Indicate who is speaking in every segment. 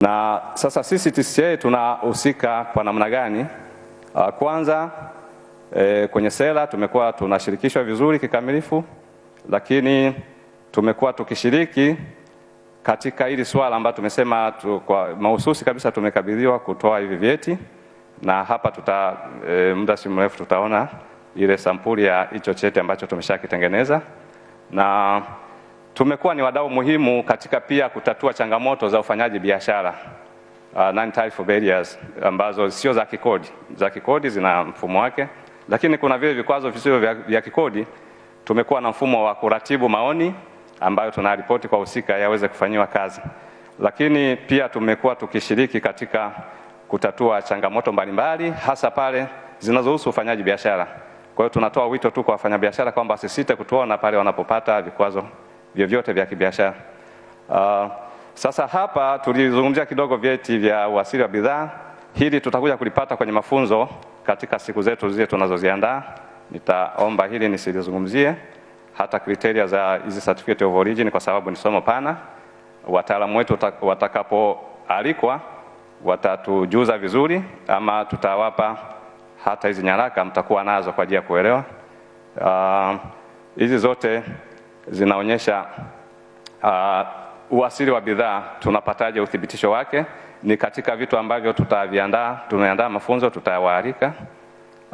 Speaker 1: Na sasa sisi TCCIA tunahusika kwa namna gani? Kwanza kwenye sera tumekuwa tunashirikishwa vizuri kikamilifu, lakini tumekuwa tukishiriki katika hili swala ambalo tumesema kwa mahususi kabisa tumekabidhiwa kutoa hivi vyeti, na hapa muda si mrefu tutaona ile sampuli ya hicho cheti ambacho tumeshakitengeneza. Na tumekuwa ni wadau muhimu katika pia kutatua changamoto za ufanyaji biashara, non-tariff barriers, ambazo sio za kikodi. Za kikodi zina mfumo wake, lakini kuna vile vikwazo visivyo vya kikodi. Tumekuwa na mfumo wa kuratibu maoni ambayo tunaripoti kwa husika yaweze kufanyiwa kazi, lakini pia tumekuwa tukishiriki katika kutatua changamoto mbalimbali hasa pale zinazohusu ufanyaji biashara. Kwa hiyo tunatoa wito tu kwa wafanyabiashara kwamba wasisite kutuona pale wanapopata vikwazo vyovyote vya kibiashara. Sasa hapa tulizungumzia kidogo vyeti vya uasili wa bidhaa. Hili tutakuja kulipata kwenye mafunzo katika siku zetu zile tunazoziandaa. Nitaomba hili nisilizungumzie, hata kriteria za hizi certificate of origin kwa sababu ni somo pana. Wataalamu wetu watakapoalikwa watatujuza vizuri, ama tutawapa hata hizi nyaraka mtakuwa nazo kwa ajili ya kuelewa. Hizi zote zinaonyesha uasili wa bidhaa, tunapataje uthibitisho wake. Ni katika vitu ambavyo tumeandaa mafunzo, tutawaalika.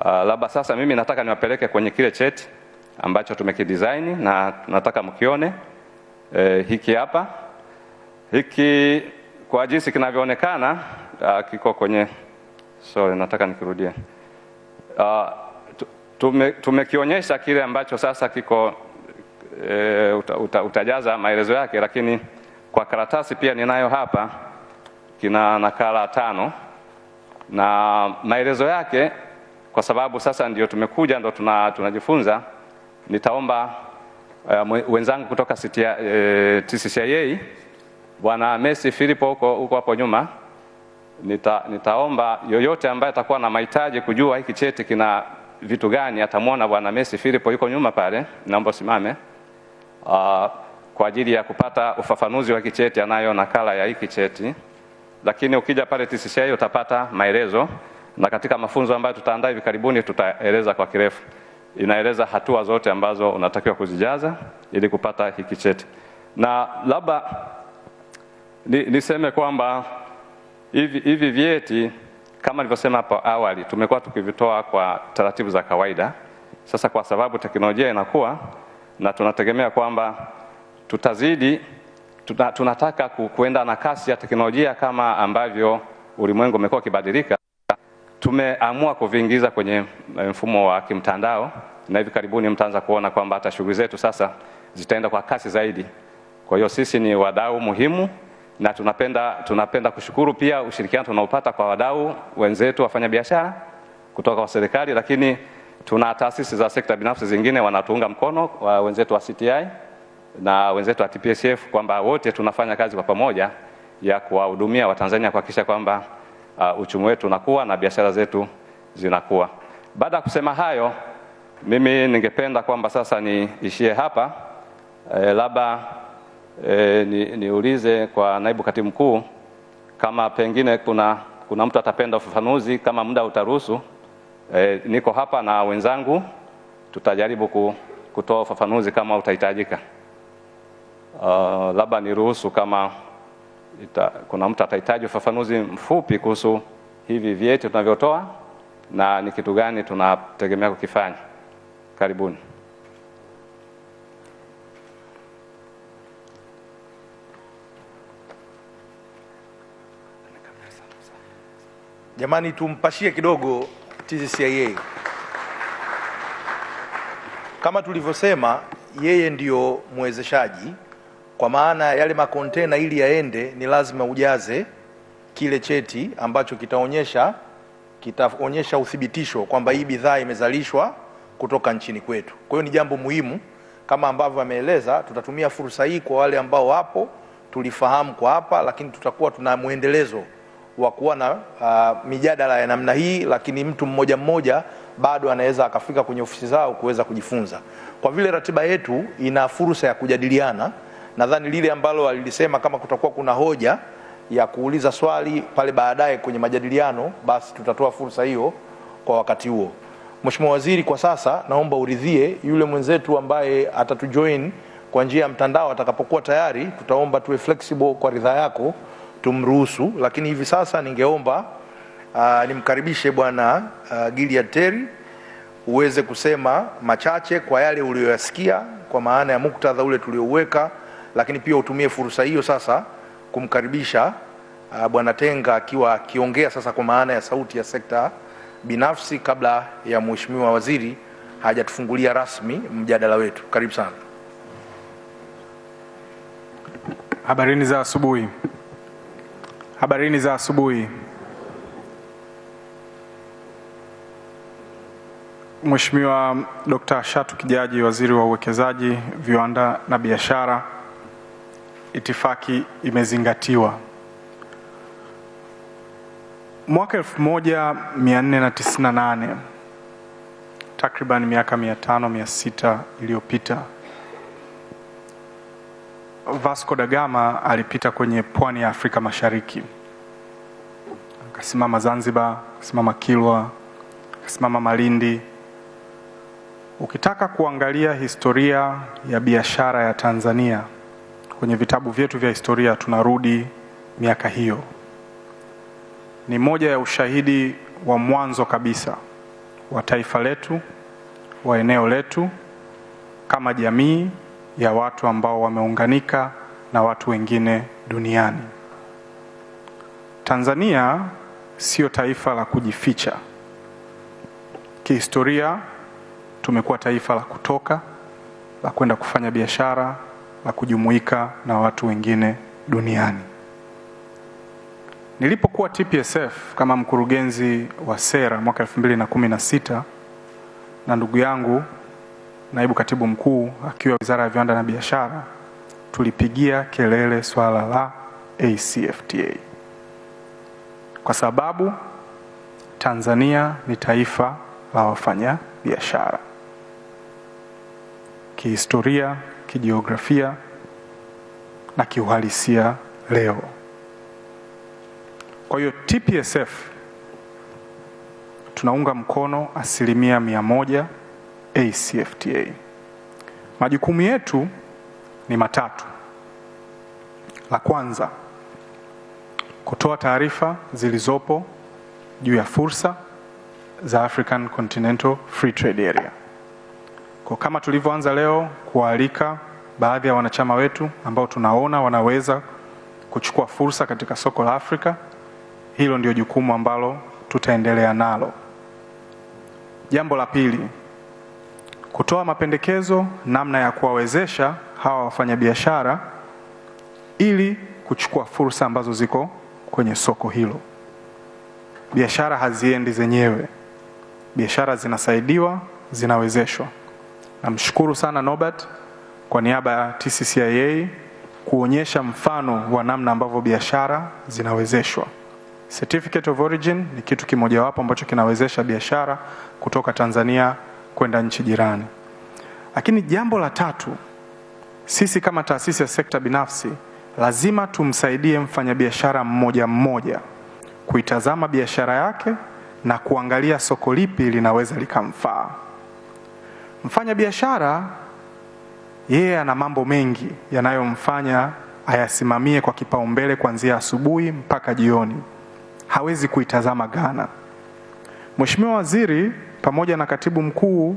Speaker 1: Labda sasa mimi nataka niwapeleke kwenye kile cheti ambacho tumekidesign na nataka mkione. Hiki hapa, hiki kwa jinsi kinavyoonekana kiko kwenye, nataka nikirudie. Tumekionyesha kile ambacho sasa kiko utajaza maelezo yake, lakini kwa karatasi pia ninayo hapa, kina nakala 5 na maelezo yake. Kwa sababu sasa ndio tumekuja, ndio tunajifunza, nitaomba wenzangu kutoka TCCIA, Bwana Messi Philipo huko hapo nyuma, nitaomba yoyote ambaye atakuwa na mahitaji kujua hiki cheti kina vitu gani, atamwona Bwana Messi Philipo yuko nyuma pale, naomba simame kwa ajili ya kupata ufafanuzi wa hiki cheti. Anayo nakala ya hiki cheti, lakini ukija pale TCCIA utapata maelezo, na katika mafunzo ambayo tutaandaa hivi karibuni tutaeleza kwa kirefu. Inaeleza hatua zote ambazo unatakiwa kuzijaza ili kupata hiki cheti. Na labda niseme kwamba hivi vyeti kama nilivyosema hapo awali tumekuwa tukivitoa kwa taratibu za kawaida. Sasa kwa sababu teknolojia inakuwa na tunategemea kwamba tunataka kuenda na kasi ya teknolojia kama ambavyo ulimwengu umekuwa ukibadilika, tumeamua kuviingiza kwenye mfumo wa kimtandao, na hivi karibuni mtaanza kuona kwamba hata shughuli zetu sasa zitaenda kwa kasi zaidi. Kwa hiyo sisi ni wadau muhimu, na tunapenda kushukuru pia ushirikiano tunaopata kwa wadau wenzetu wafanyabiashara kutoka kwa serikali, lakini tuna taasisi za sekta binafsi zingine wanatuunga mkono, wenzetu wa CTI na wenzetu wa TPSF, kwamba wote tunafanya kazi kwa pamoja ya kuwahudumia Watanzania kuhakikisha kwamba uchumi wetu unakuwa na biashara zetu zinakuwa. Baada ya kusema hayo, mimi ningependa kwamba sasa niishie hapa. Labda niulize kwa naibu katibu mkuu kama pengine kuna mtu atapenda ufafanuzi, kama muda utaruhusu. Niko hapa na wenzangu, tutajaribu kutoa ufafanuzi kama utahitajika. Labda niruhusu kama kuna mtu atahitaji ufafanuzi mfupi kuhusu hivi vyeti tunavyotoa na ni kitu gani tunategemea kukifanya. Karibuni.
Speaker 2: Jamani, tumpashie kidogo TCCIA. Kama tulivyosema, yeye ndio mwezeshaji, kwa maana yale makontena ili yaende ni lazima ujaze kile cheti ambacho kitaonyesha uthibitisho kwamba hii bidhaa imezalishwa kutoka nchini kwetu. Kwa hiyo ni jambo muhimu, kama ambavyo ameeleza. Tutatumia fursa hii kwa wale ambao wapo, tulifahamu kwa hapa, lakini tutakuwa tuna muendelezo wa kuwa na mijadala ya namna hii, lakini mtu mmoja mmoja bado anaweza akafika kwenye ofisi zao kuweza kujifunza. Kwa vile ratiba yetu ina fursa ya kujadiliana, nadhani lile ambalo alilisema kama kutakuwa kuna hoja ya kuuliza swali pale baadaye kwenye majadiliano, basi tutatoa fursa hiyo kwa wakati huo. Mheshimiwa Waziri, kwa sasa naomba uridhie yule mwenzetu ambaye atatujoin kwa njia ya mtandao, atakapokuwa tayari tutaomba tuwe flexible kwa ridhaa yako tumruhusu, lakini hivi sasa ningeomba nimkaribishe Bwana Gilead Terry uweze kusema machache kwa yale uliyoyasikia kwa maana ya muktadha ule tuliouweka, lakini pia utumie fursa hiyo sasa kumkaribisha Bwana Tenga akiwa akiongea sasa kwa maana ya sauti ya sekta binafsi, kabla ya Mheshimiwa Waziri hajatufungulia rasmi mjadala wetu. Karibu sana.
Speaker 3: Habarini za asubuhi. Habarini za asubuhi. Mheshimiwa Dr. Shatu Kijaji, Waziri wa Uwekezaji, Viwanda na Biashara, itifaki imezingatiwa. Mwaka 1498, takriban miaka 500-600 iliyopita, Vasco da Gama alipita kwenye pwani ya Afrika Mashariki. Akasimama Zanzibar, akasimama Kilwa, akasimama Malindi. Ukitaka kuangalia historia ya biashara ya Tanzania kwenye vitabu vyetu vya historia, tunarudi miaka hiyo. Ni moja ya ushahidi wa mwanzo kabisa wa taifa letu, wa eneo letu, kama jamii ya watu ambao wameunganika na watu wengine duniani. Tanzania sio taifa la kujificha. Kihistoria tumekuwa taifa la kutoka, la kwenda kufanya biashara, la kujumuika na watu wengine duniani. Nilipokuwa TPSF kama mkurugenzi wa sera mwaka 2016, na ndugu yangu naibu katibu mkuu akiwa Wizara ya Viwanda na Biashara, tulipigia kelele swala la ACFTA. Kwa sababu Tanzania ni taifa la wafanya biashara. Kihistoria, kijiografia na kiuhalisia leo. Kwa hiyo TPSF tunaunga mkono 100% ACFTA. Majukumu yetu ni matatu. La kwanza, kutoa taarifa zilizopo juu ya fursa za African Continental Free Trade Area. Kwa kama tulivyoanza leo, kualika baadhi ya wanachama wetu ambao tunaona wanaweza kuchukua fursa katika soko la Afrika. Hilo ndio jukumu ambalo tutaendelea nalo. Jambo la pili, kutoa mapendekezo namna ya kuwawezesha hawa wafanyabiashara ili kuchukua fursa ambazo ziko kwenye soko hilo. Biashara haziendi zenyewe. Biashara zinasaidiwa, zinawezeshwa. Namshukuru sana Norbert kwa niaba ya TCCIA kuonyesha mfano wa namna ambavyo biashara zinawezeshwa. Certificate of Origin ni kitu kimojawapo ambacho kinawezesha biashara kutoka Tanzania kwenda nchi jirani. Lakini jambo la tatu, sisi kama taasisi ya sekta binafsi lazima tumsaidie mfanyabiashara mmoja mmoja kuitazama biashara yake na kuangalia soko lipi linaweza likamfaa. Mfanyabiashara yeye ana mambo mengi yanayomfanya ayasimamie kwa kipaumbele kuanzia asubuhi mpaka jioni. Hawezi kuitazama Ghana. Mheshimiwa Waziri pamoja na katibu mkuu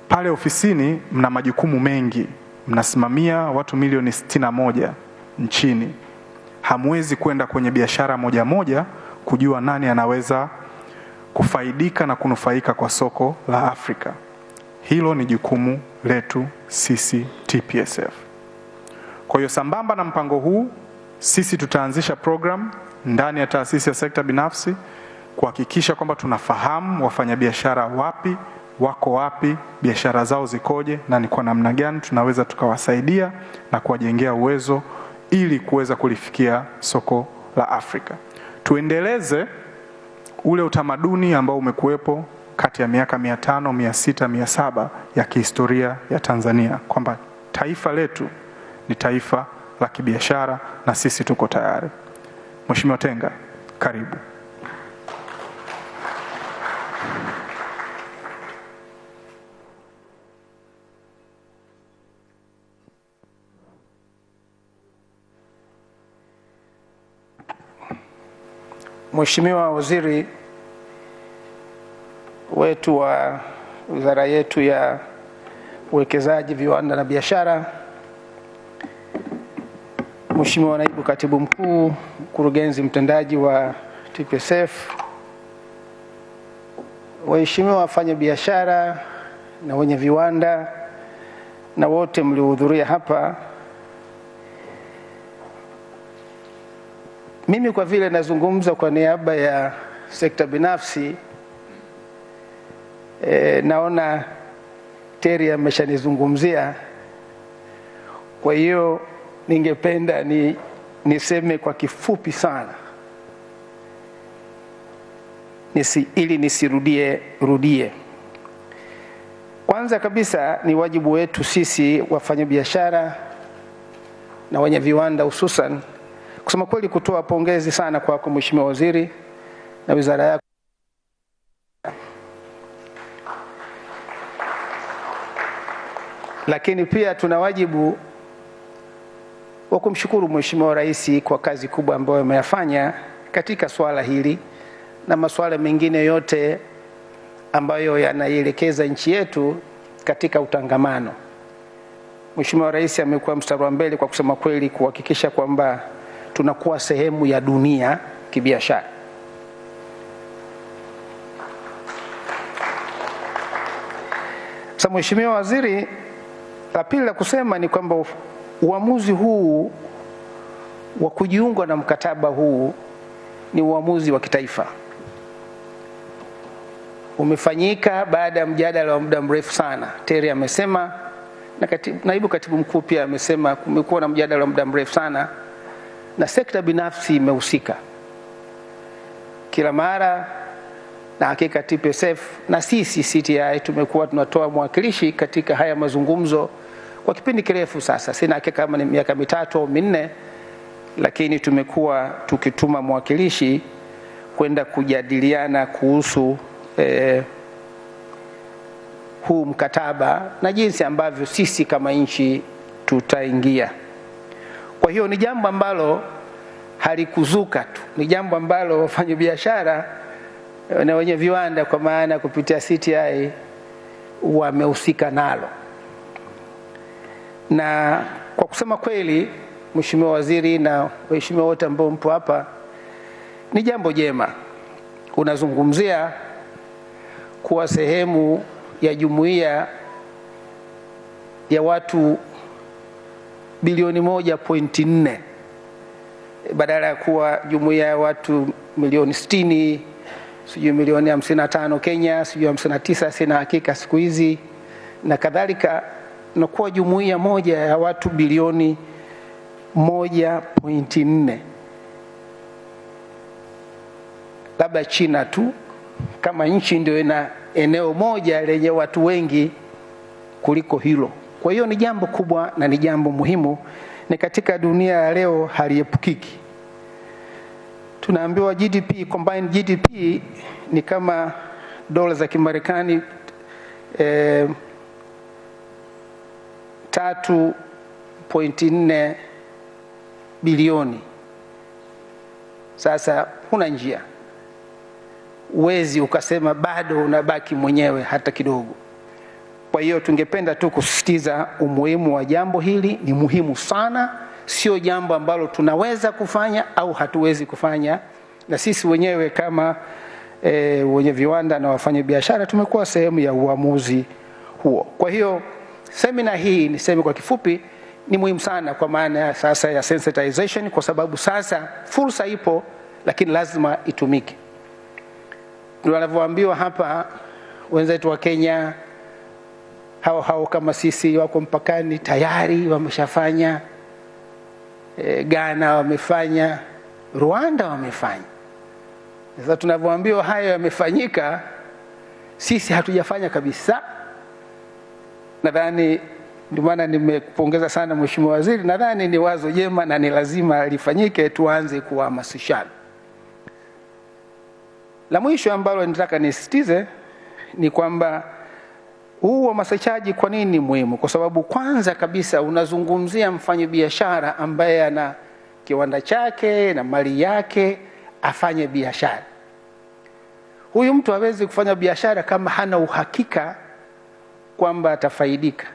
Speaker 3: pale ofisini mna majukumu mengi. Mnasimamia watu milioni 61 nchini. Hamwezi kwenda kwenye biashara moja moja kujua nani anaweza kufaidika na kunufaika kwa soko la Afrika. Hilo ni jukumu letu sisi TPSF. Kwa hiyo sambamba na mpango huu, sisi tutaanzisha program ndani ya taasisi ya sekta binafsi kuhakikisha kwamba tunafahamu wafanyabiashara wapi, wako wapi, biashara zao zikoje, na ni kwa namna gani tunaweza tukawasaidia na kuwajengea uwezo ili kuweza kulifikia soko la Afrika. Tuendeleze ule utamaduni ambao umekuwepo kati ya miaka 500, 600, 700 ya kihistoria ya Tanzania, kwamba taifa letu ni taifa la kibiashara na sisi tuko tayari. Mheshimiwa Tenga, karibu.
Speaker 4: Mheshimiwa Waziri wetu wa wizara yetu ya uwekezaji, viwanda na biashara, Mheshimiwa Naibu Katibu Mkuu, Mkurugenzi Mtendaji wa TPSF, waheshimiwa wafanyabiashara na wenye viwanda na wote mliohudhuria hapa, mimi kwa vile nazungumza kwa niaba ya sekta binafsi, naona Terry ameshanizungumzia. Kwa hiyo ningependa niseme kwa kifupi sana ili nisirudie. Kwanza kabisa ni wajibu wetu sisi wafanyabiashara na wenye viwanda hususan, kusema kweli, kutoa pongezi sana kwako Mheshimiwa Waziri na wizara yako. Lakini pia tuna wajibu wa kumshukuru Mheshimiwa Rais kwa kazi kubwa ambayo ameyafanya katika swala hili na masuala mengine yote ambayo yanaielekeza nchi yetu katika utangamano. Mheshimiwa Rais amekuwa mstari wa mbele kwa kusema kweli kuhakikisha kwamba tunakuwa sehemu ya dunia kibiashara. Sasa Mheshimiwa Waziri, la pili la kusema ni kwamba uamuzi huu wa kujiunga na mkataba huu ni uamuzi wa kitaifa. Umefanyika baada ya mjadala wa muda mrefu sana. Terry amesema na Naibu Katibu Mkuu pia amesema kumekuwa na mjadala wa muda mrefu sana na sekta binafsi imehusika kila mara, na hakika TPSF na sisi CTI tumekuwa tunatoa mwakilishi katika haya mazungumzo kwa kipindi kirefu sasa. Sina hakika kama ni miaka 3 au 4, lakini tumekuwa tukituma mwakilishi kwenda kujadiliana kuhusu huu mkataba na jinsi ambavyo sisi kama nchi tutaingia. Kwa hiyo ni jambo ambalo halikuzuka tu, ni jambo ambalo wafanyabiashara na wenye viwanda kwa maana kupitia CTI wamehusika nalo. Na kwa kusema kweli, Mheshimiwa Waziri na waheshimiwa wote ambao mpo hapa, ni jambo jema. Unazungumzia kuwa sehemu ya jumuiya ya watu bilioni 1.4 badala ya kuwa jumuiya ya watu milioni 60, sijui milioni 55 Kenya, sijui 59, sina hakika siku hizi na kadhalika, na kuwa jumuiya moja ya watu bilioni 1.4. Labda China tu kama nchi ndio ina eneo moja lenye watu wengi kuliko hilo. Kwa hiyo ni jambo kubwa na ni jambo muhimu, ni katika dunia ya leo haliepukiki. Tunaambiwa GDP, combined GDP ni kama dola za Kimarekani 3.4 bilioni. Sasa huna njia, uwezi ukasema bado unabaki mwenyewe hata kidogo. Kwa hiyo tungependa tu kusisitiza umuhimu wa jambo hili. Ni muhimu sana, sio jambo ambalo tunaweza kufanya au hatuwezi kufanya, na sisi wenyewe kama wenye viwanda na wafanyabiashara tumekuwa sehemu ya uamuzi huo. Kwa hiyo semina hii, niseme kwa kifupi, ni muhimu sana kwa maana sasa ya sensitization, kwa sababu sasa fursa ipo lakini lazima itumike. Ndio wanavyoambiwa hapa wenzetu wa Kenya, hao kama sisi wako mpakani tayari wameshafanya, Ghana wamefanya, Rwanda wamefanya. Sasa tunavyoambiwa hayo yamefanyika, sisi hatujafanya kabisa. Nadhani Ndio maana nimekupongeza sana Mheshimiwa Waziri, nadhani ni wazo jema na ni lazima lifanyike, tuanze kuhamasishana. La mwisho ambalo nataka nisisitize ni kwamba huu uhamasishaji kwa nini ni muhimu? Kwa sababu kwanza kabisa unazungumzia mfanyabiashara ambaye ana kiwanda chake na mali yake afanye biashara. Huyu mtu hawezi kufanya biashara kama hana uhakika kwamba atafaidika.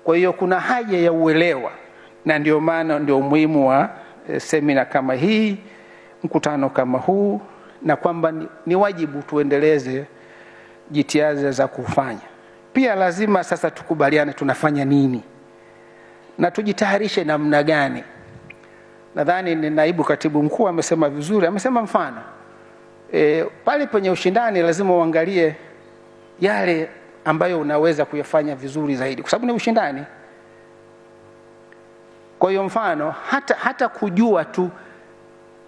Speaker 4: Kwa hiyo kuna haja ya uelewa, na ndio maana ndio umuhimu wa semina kama hii, mkutano kama huu, na kwamba ni wajibu tuendeleze jitihada za kufanya. Pia lazima sasa tukubaliane tunafanya nini na tujitayarishe namna gani. Nadhani ni naibu katibu mkuu amesema vizuri, amesema mfano pale penye ushindani lazima uangalie yale ambayo unaweza kuyafanya vizuri zaidi, kwa sababu ni ushindani. Kwa hiyo mfano hata kujua tu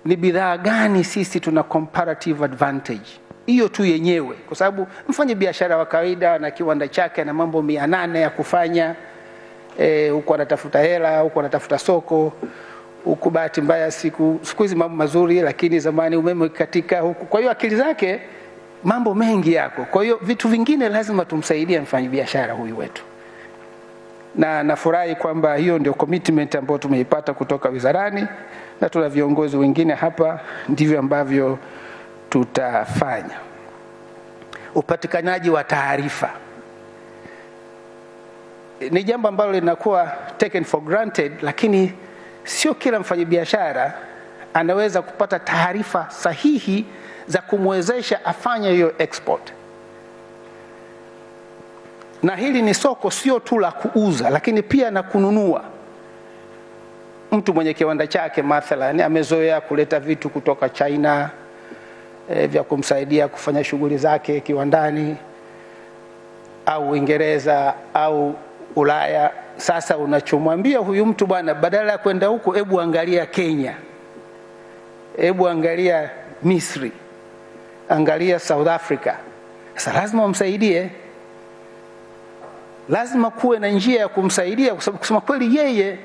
Speaker 4: ni bidhaa gani sisi tuna comparative advantage, hiyo tu yenyewe, kwa sababu mfanye biashara wa kawaida na kiwanda chake na mambo 800 ya kufanya, huko anatafuta hela, huko anatafuta soko, huko bahati mbaya siku hizi mambo mazuri, lakini zamani umeme katika huko. Kwa hiyo akili zake mambo mengi yako. Kwa hiyo vitu vingine lazima tumsaidie mfanyabiashara huyu wetu, na nafurahi kwamba hiyo ndio commitment ambayo tumeipata kutoka wizarani, na tuna viongozi wengine hapa, ndivyo ambavyo tutafanya. Upatikanaji wa taarifa ni jambo ambalo linakuwa taken for granted, lakini sio kila mfanyabiashara anaweza kupata taarifa sahihi za kumwezesha afanye hiyo export. Na hili ni soko sio tu la kuuza, lakini pia na kununua. Mtu mwenye kiwanda chake mathalan amezoea kuleta vitu kutoka China vya kumsaidia kufanya shughuli zake kiwandani, au Uingereza au Ulaya. Sasa unachomwambia huyu mtu, bwana, badala ya kwenda huko, hebu angalia Kenya, hebu angalia Misri, angalia South Africa. Sasa lazima umsaidie, lazima kuwe na njia ya kumsaidia, kwa sababu kusema kweli yeye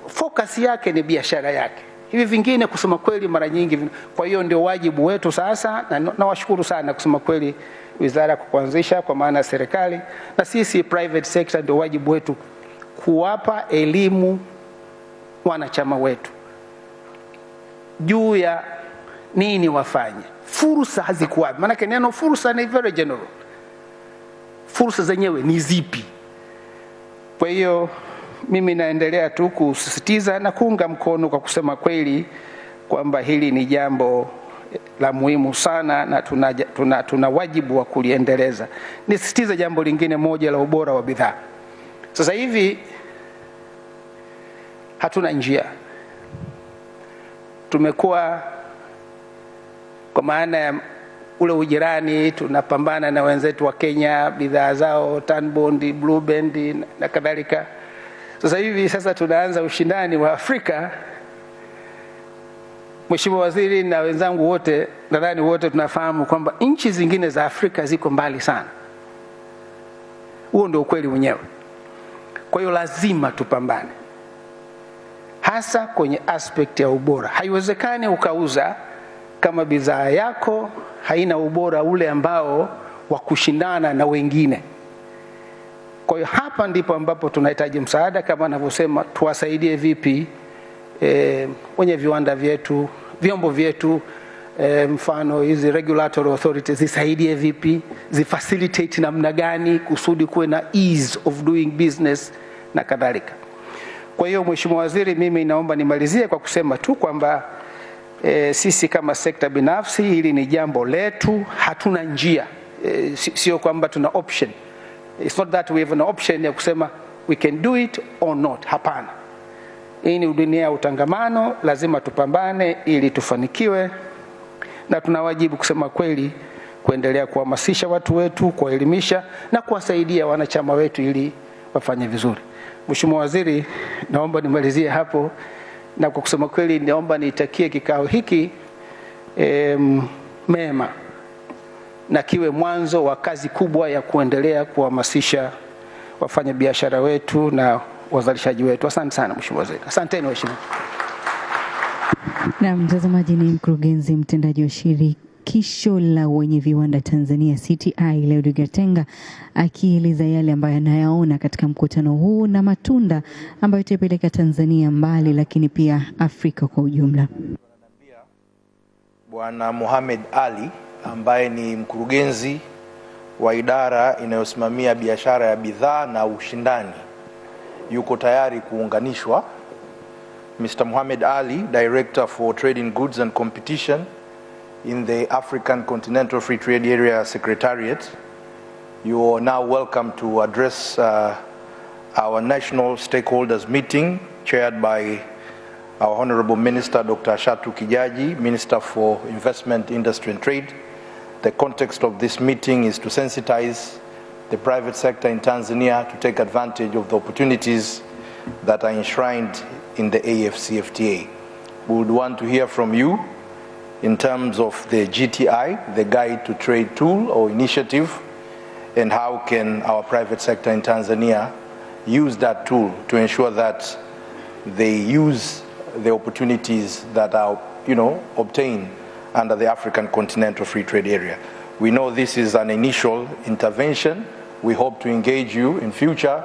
Speaker 4: focus yake ni biashara yake. Hivi vingine kusema kweli mara nyingi. Kwa hiyo ndio wajibu wetu sasa, na nawashukuru sana kusema kweli wizara kwa kuanzisha, kwa maana serikali na sisi private sector, ndio wajibu wetu kuwapa elimu wanachama wetu juu ya nini wafanye, fursa hazikuwa. Maana neno fursa ni very general, fursa zenyewe ni zipi? Kwa hiyo mimi naendelea tu kusisitiza na kuunga mkono kwa kusema kweli kwamba hili ni jambo la muhimu sana, na tuna wajibu wa kuliendeleza. Nisisitize jambo lingine moja la ubora wa bidhaa. Sasa hivi hatuna njia. Tumekuwa kwa maana ya ule ujirani, tunapambana na wenzetu wa Kenya, bidhaa zao Tanbond, Blue Band na kadhalika. Sasa tunaanza ushindani wa Afrika. Mheshimiwa Waziri na wenzangu wote, nadhani wote tunafahamu kwamba nchi zingine za Afrika ziko mbali sana. Huo ndio ukweli wenyewe. Kwa hiyo lazima tupambane, hasa kwenye aspect ya ubora. Haiwezekani ukauza kama bidhaa yako haina ubora ule ambao wa kushindana na wengine. Kwa hiyo hapa ndipo ambapo tunahitaji msaada, kama anavyosema, tuwasaidie vipi wenye viwanda vyetu, vyombo vyetu, mfano hizi regulatory authorities zisaidie vipi, zifacilitate namna gani kusudi kuwe na ease of doing business na kadhalika. Kwa hiyo Mheshimiwa Waziri, mimi naomba nimalizie kwa kusema tu kwamba sisi kama sekta binafsi hili ni jambo letu, hatuna njia, sio kwamba tuna option. It's not that we have an option ya kusema we can do it or not. Hapana. Hii ni dunia ya utangamano, lazima tupambane ili tufanikiwe, na tuna wajibu kusema kweli kuendelea kuhamasisha watu wetu, kuwaelimisha na kuwasaidia wanachama wetu ili wafanye vizuri. Mheshimiwa Waziri, naomba nimalizie hapo, na kwa kusema kweli naomba nitakie kikao hiki mema na kiwe mwanzo wa kazi kubwa ya kuendelea kuhamasisha wafanyabiashara wetu na wazalishaji wetu. Asante sana Mheshimiwa Waziri. Asanteni Mheshimiwa.
Speaker 5: Na mtazamaji, ni mkurugenzi mtendaji wa shirikisho la wenye viwanda Tanzania CTI Leo Gatenga akieleza yale ambayo anayaona katika mkutano huu na matunda ambayo itapeleka Tanzania mbali, lakini pia Afrika kwa ujumla.
Speaker 2: Bwana Mohamed Ali ambaye ni mkurugenzi wa idara inayosimamia biashara ya bidhaa na ushindani yuko tayari kuunganishwa. Mr. Mohamed Ali, Director for Trade in Goods and Competition in the African Continental Free Trade Area Secretariat, you are now welcome to address our national stakeholders meeting chaired by our Honorable Minister Dr. Shatu Kijaji, Minister for Investment, Industry and Trade. The context of this meeting is to sensitize the private sector in Tanzania to take advantage of the opportunities that are enshrined in the Afcfta. We would want to hear from you in terms of the GTI, the Guide to Trade tool or initiative, and how can our private sector in Tanzania use that tool to ensure that they use the opportunities that are, obtained under the African Continental Free Trade Area. We know this is an initial intervention. We hope to engage you in future,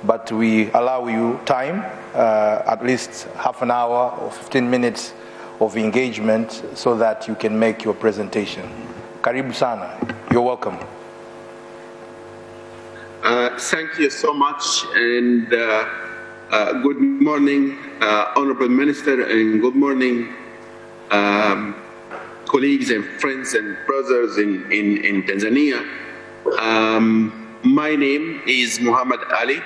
Speaker 2: but we allow you time, at least half an hour or 15 minutes of engagement so that you can make your presentation. Karibu sana. You're welcome.
Speaker 6: Thank you so much, and good morning, Honorable Minister, and good morning, colleagues and friends and brothers in Tanzania. My name is Mohamed Ali.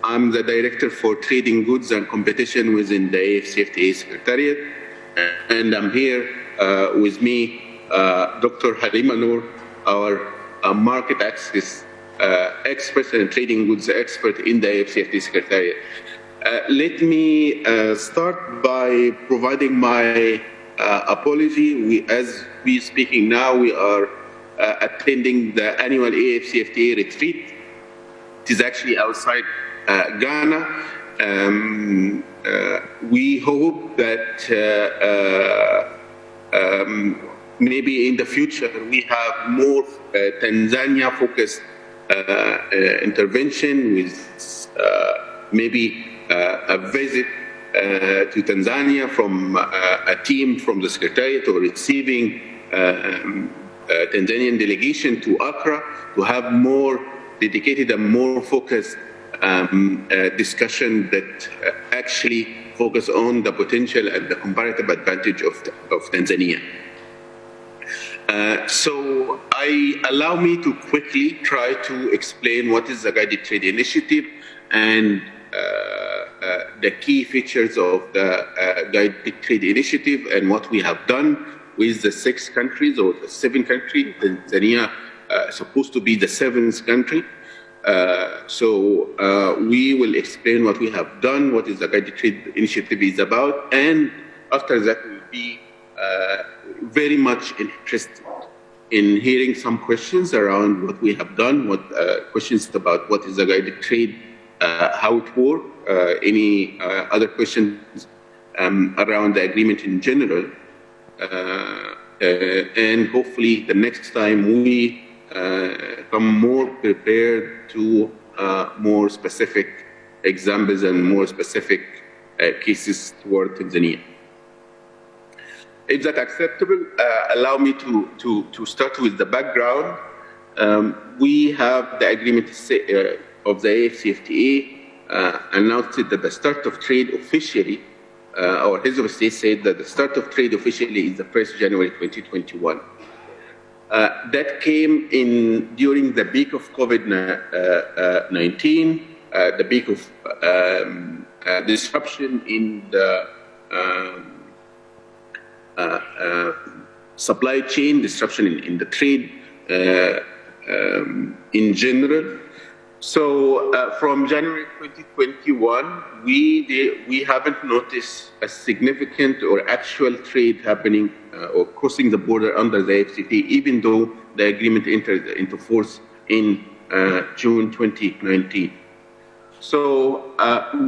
Speaker 6: I'm the Director for Trading Goods and Competition within the Afcfta Secretariat, and I'm here with me, Dr. Halima Noor, our market access expert and trading goods expert in the Afcfta Secretariat. Let me start by providing my apology. As we speaking now, we are attending the annual Afcfta retreat. It is actually outside Ghana. We hope that maybe in the future we have more Tanzania-focused intervention with maybe a visit to Tanzania from a team from the Secretariat, or receiving Tanzanian delegation to Accra to have more dedicated and more focused discussion that actually focus on the potential and the comparative advantage of Tanzania. So allow me to quickly try to explain what is the Guided Trade Initiative and the key features of the Guided Trade Initiative and what we have done with the 6 countries or the 7 countries. Tanzania supposed to be the 7th country. So we will explain what we have done, what is the Guided Trade Initiative is about, and after that we'll be very much interested in hearing some questions around what we have done, what questions about what is the Guided Trade, how it works, any other questions around the agreement in general, and hopefully the next time we come more prepared to more specific examples and more specific cases toward Tanzania. If that's acceptable, allow me to start with the background. We have the agreement of the Afcfta announced that the start of trade officially, our Heads of State said that the start of trade officially is the 1st January 2021. That came in during the peak of COVID-19, the peak of disruption in the supply chain, disruption in the trade in general. So from January 2021, we haven't noticed a significant or actual trade happening or crossing the border under the Afcfta, even though the agreement entered into force in June 2019. So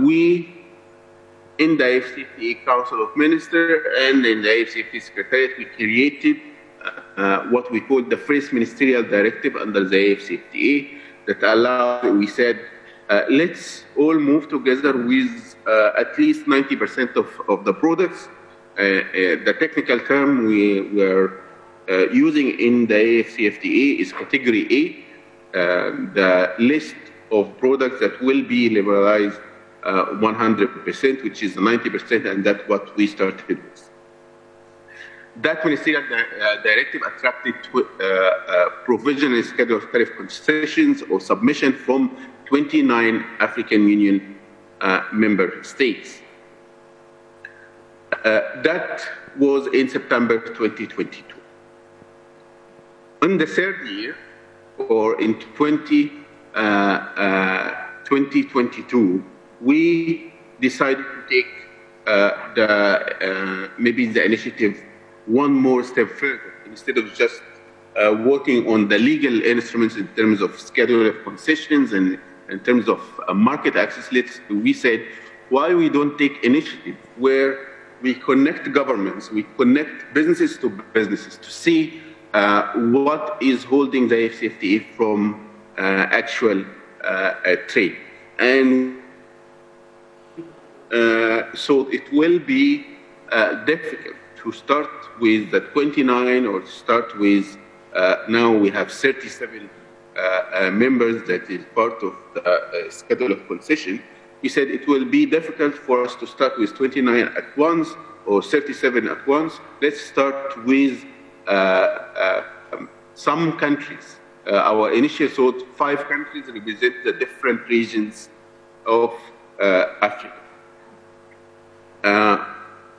Speaker 6: we, in the HABARI Council of Ministers and in the HABARI Secretariat, we created what we call the first ministerial directive under the HABARI that allowed, we said, let's all move together with at least 90% of the products. The technical term we were using in the Afcfta is category A, the list of products that will be liberalized 100%, which is 90%, and that's what we started with. That ministerial directive attracted provisional schedule of tariff concessions or submission from 29 African Union member states. That was in September 2022. In the third year, or in 2022, we decided to take maybe the initiative one more step further. Instead of just working on the legal instruments in terms of schedule of concessions and in terms of market access lists, we said, why we don't take initiative where we connect governments, we connect businesses to businesses to see what is holding the Afcfta from actual trade. And so it will be difficult to start with the 29 or start with, now we have 37 members that is part of the schedule of concession. We said it will be difficult for us to start with 29 at once or 37 at once. Let's start with some countries. Our initial thought, 5 countries represent the different regions of Africa.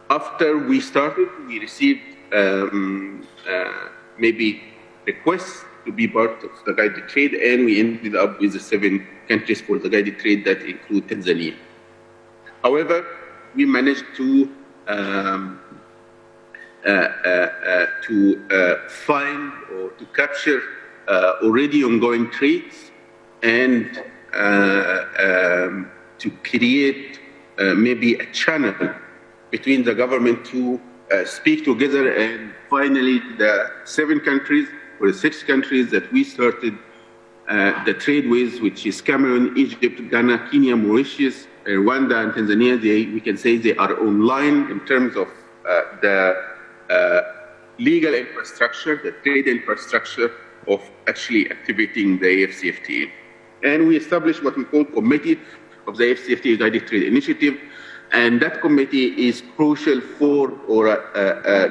Speaker 6: After we started, we received maybe requests to be part of the guided trade, and we ended up with the 7 countries for the guided trade that include Tanzania. However, we managed to find or to capture already ongoing trades and to create maybe a channel between the government to speak together, and finally the 7 countries or the 6 countries that we started the trade with, which is Cameroon, Egypt, Ghana, Kenya, Mauritius, Rwanda, and Tanzania, we can say they are online in terms of the legal infrastructure, the trade infrastructure of actually activating the Afcfta. And we established what we call Committee of the Afcfta Guided Trade Initiative, and that committee is crucial for, or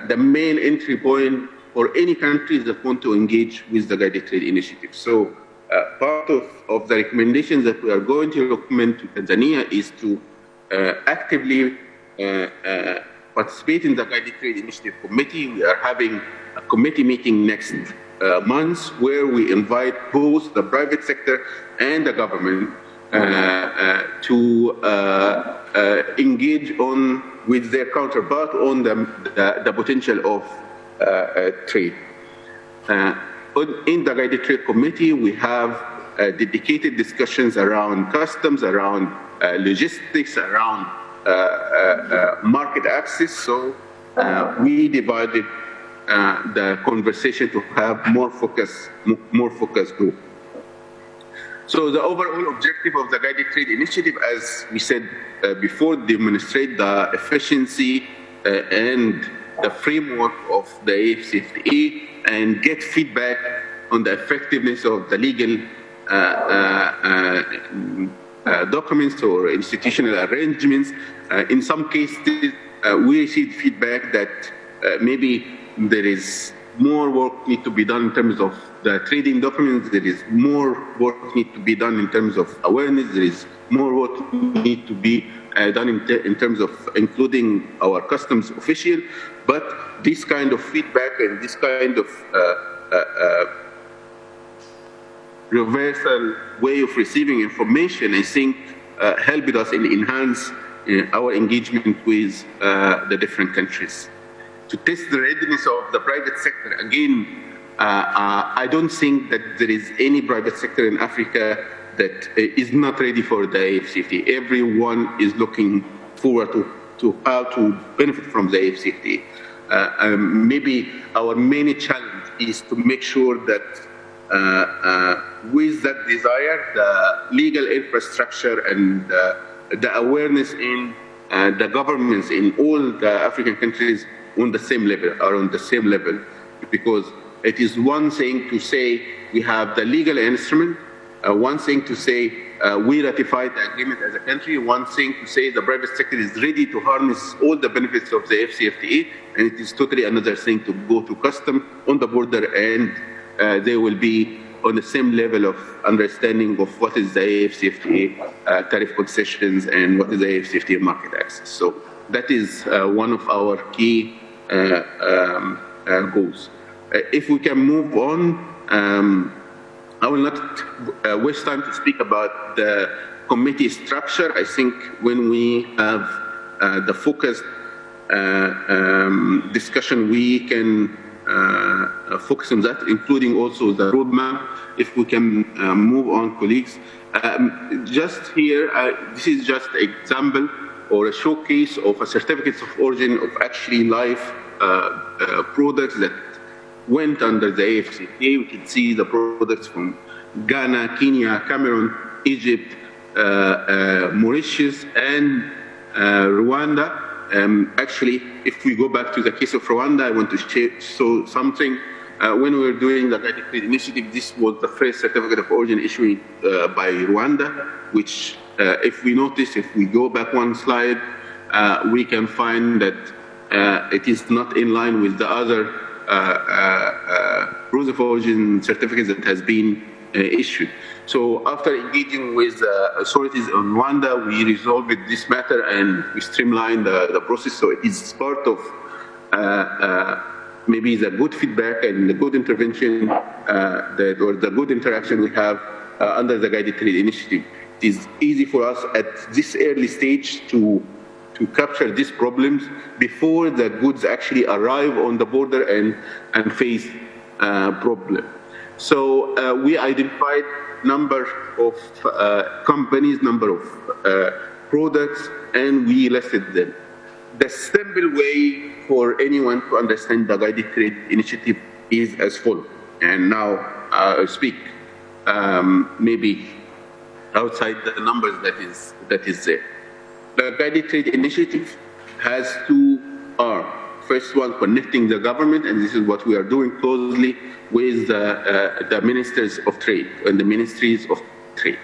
Speaker 6: the main entry point for any countries that want to engage with the Guided Trade Initiative. So part of the recommendations that we are going to recommend to Tanzania is to actively participate in the Guided Trade Initiative Committee. We are having a committee meeting next month where we invite both the private sector and the government to engage with their counterpart on the potential of trade. In the Guided Trade Committee, we have dedicated discussions around customs, around logistics, around market access. So we divided the conversation to have more focused group. So the overall objective of the Guided Trade Initiative, as we said before, demonstrate the efficiency and the framework of the Afcfta and get feedback on the effectiveness of the legal documents or institutional arrangements. In some cases, we received feedback that maybe there is more work need to be done in terms of the trading documents. There is more work need to be done in terms of awareness. There is more work need to be done in terms of including our customs official. But this kind of feedback and this kind of reversal way of receiving information, I think, helped us in enhance our engagement with the different countries. To test the readiness of the private sector, again, I don't think that there is any private sector in Africa that is not ready for the AFCFTA. Everyone is looking forward to how to benefit from the AFCFTA. Maybe our main challenge is to make sure that with that desire, the legal infrastructure and the awareness in the governments in all the African countries on the same level, because it is one thing to say we have the legal instrument, one thing to say we ratified the agreement as a country, one thing to say the private sector is ready to harness all the benefits of the AfCFTA, and it is totally another thing to go to custom on the border and they will be on the same level of understanding of what is the AfCFTA tariff concessions and what is the AfCFTA market access. So that is one of our key goals. If we can move on, I will not waste time to speak about the committee structure. I think when we have the focused discussion, we can focus on that, including also the roadmap. If we can move on, colleagues. Just here, this is just an example or a showcase of a certificates of origin of actually live products that went under the AfCFTA. We can see the products from Ghana, Kenya, Cameroon, Egypt, Mauritius, and Rwanda. Actually, if we go back to the case of Rwanda, I want to show something. When we were doing the Guided Trade Initiative, this was the first certificate of origin issued by Rwanda, which, if we notice, if we go back one slide, we can find that it is not in line with the other rules of origin certificates that has been issued. So after engaging with authorities in Rwanda, we resolved this matter and we streamlined the process. So it is part of maybe the good feedback and the good intervention or the good interaction we have under the Guided Trade Initiative. It is easy for us at this early stage to capture these problems before the goods actually arrive on the border and face problem. So we identified number of companies, number of products, and we listed them. The simple way for anyone to understand the Guided Trade Initiative is as follows. And now I'll speak maybe outside the numbers that is there. The Guided Trade Initiative has two arms. First one, connecting the government, and this is what we are doing closely with the ministers of trade and the ministries of trade.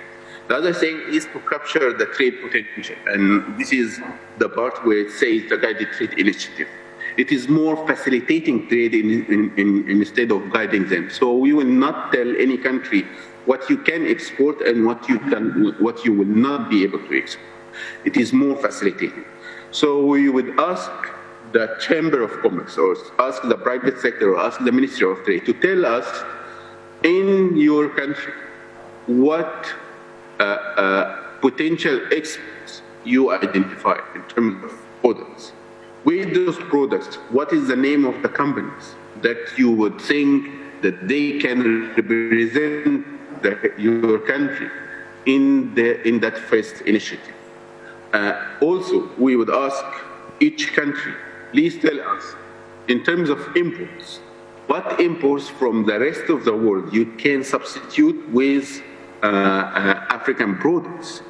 Speaker 6: The other thing is to capture the trade potential, and this is the part where it says the Guided Trade Initiative. It is more facilitating trade instead of guiding them. So we will not tell any country what you can export and what you will not be able to export. It is more facilitating. So we would ask the Chamber of Commerce or ask the private sector or ask the Ministry of Trade to tell us in your country what potential exports you identify in terms of products. With those products, what is the name of the companies that you would think that they can represent your country in that first initiative? Also, we would ask each country, please tell us, in terms of imports, what imports from the rest of the world you can substitute with African products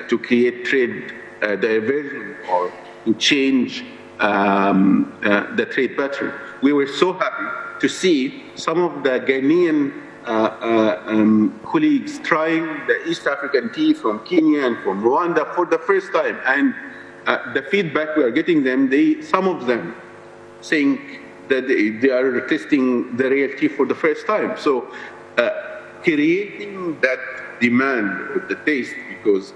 Speaker 6: to create trade diversion or to change the trade pattern. We were so happy to see some of the Ghanaian colleagues trying the East African tea from Kenya and from Rwanda for the first time. And the feedback we are getting them, some of them saying that they are testing the real tea for the first time. So creating that demand or the taste, because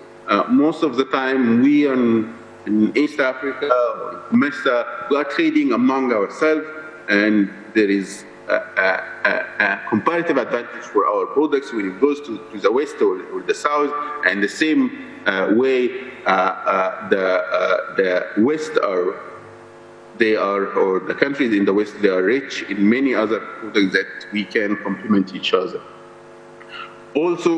Speaker 6: most of the time we are in East Africa or MESA, we are trading among ourselves, and there is a comparative advantage for our products when it goes to the West or the South, and the same way the West are they are, or the countries in the West, they are rich in many other products that we can complement each other. Also,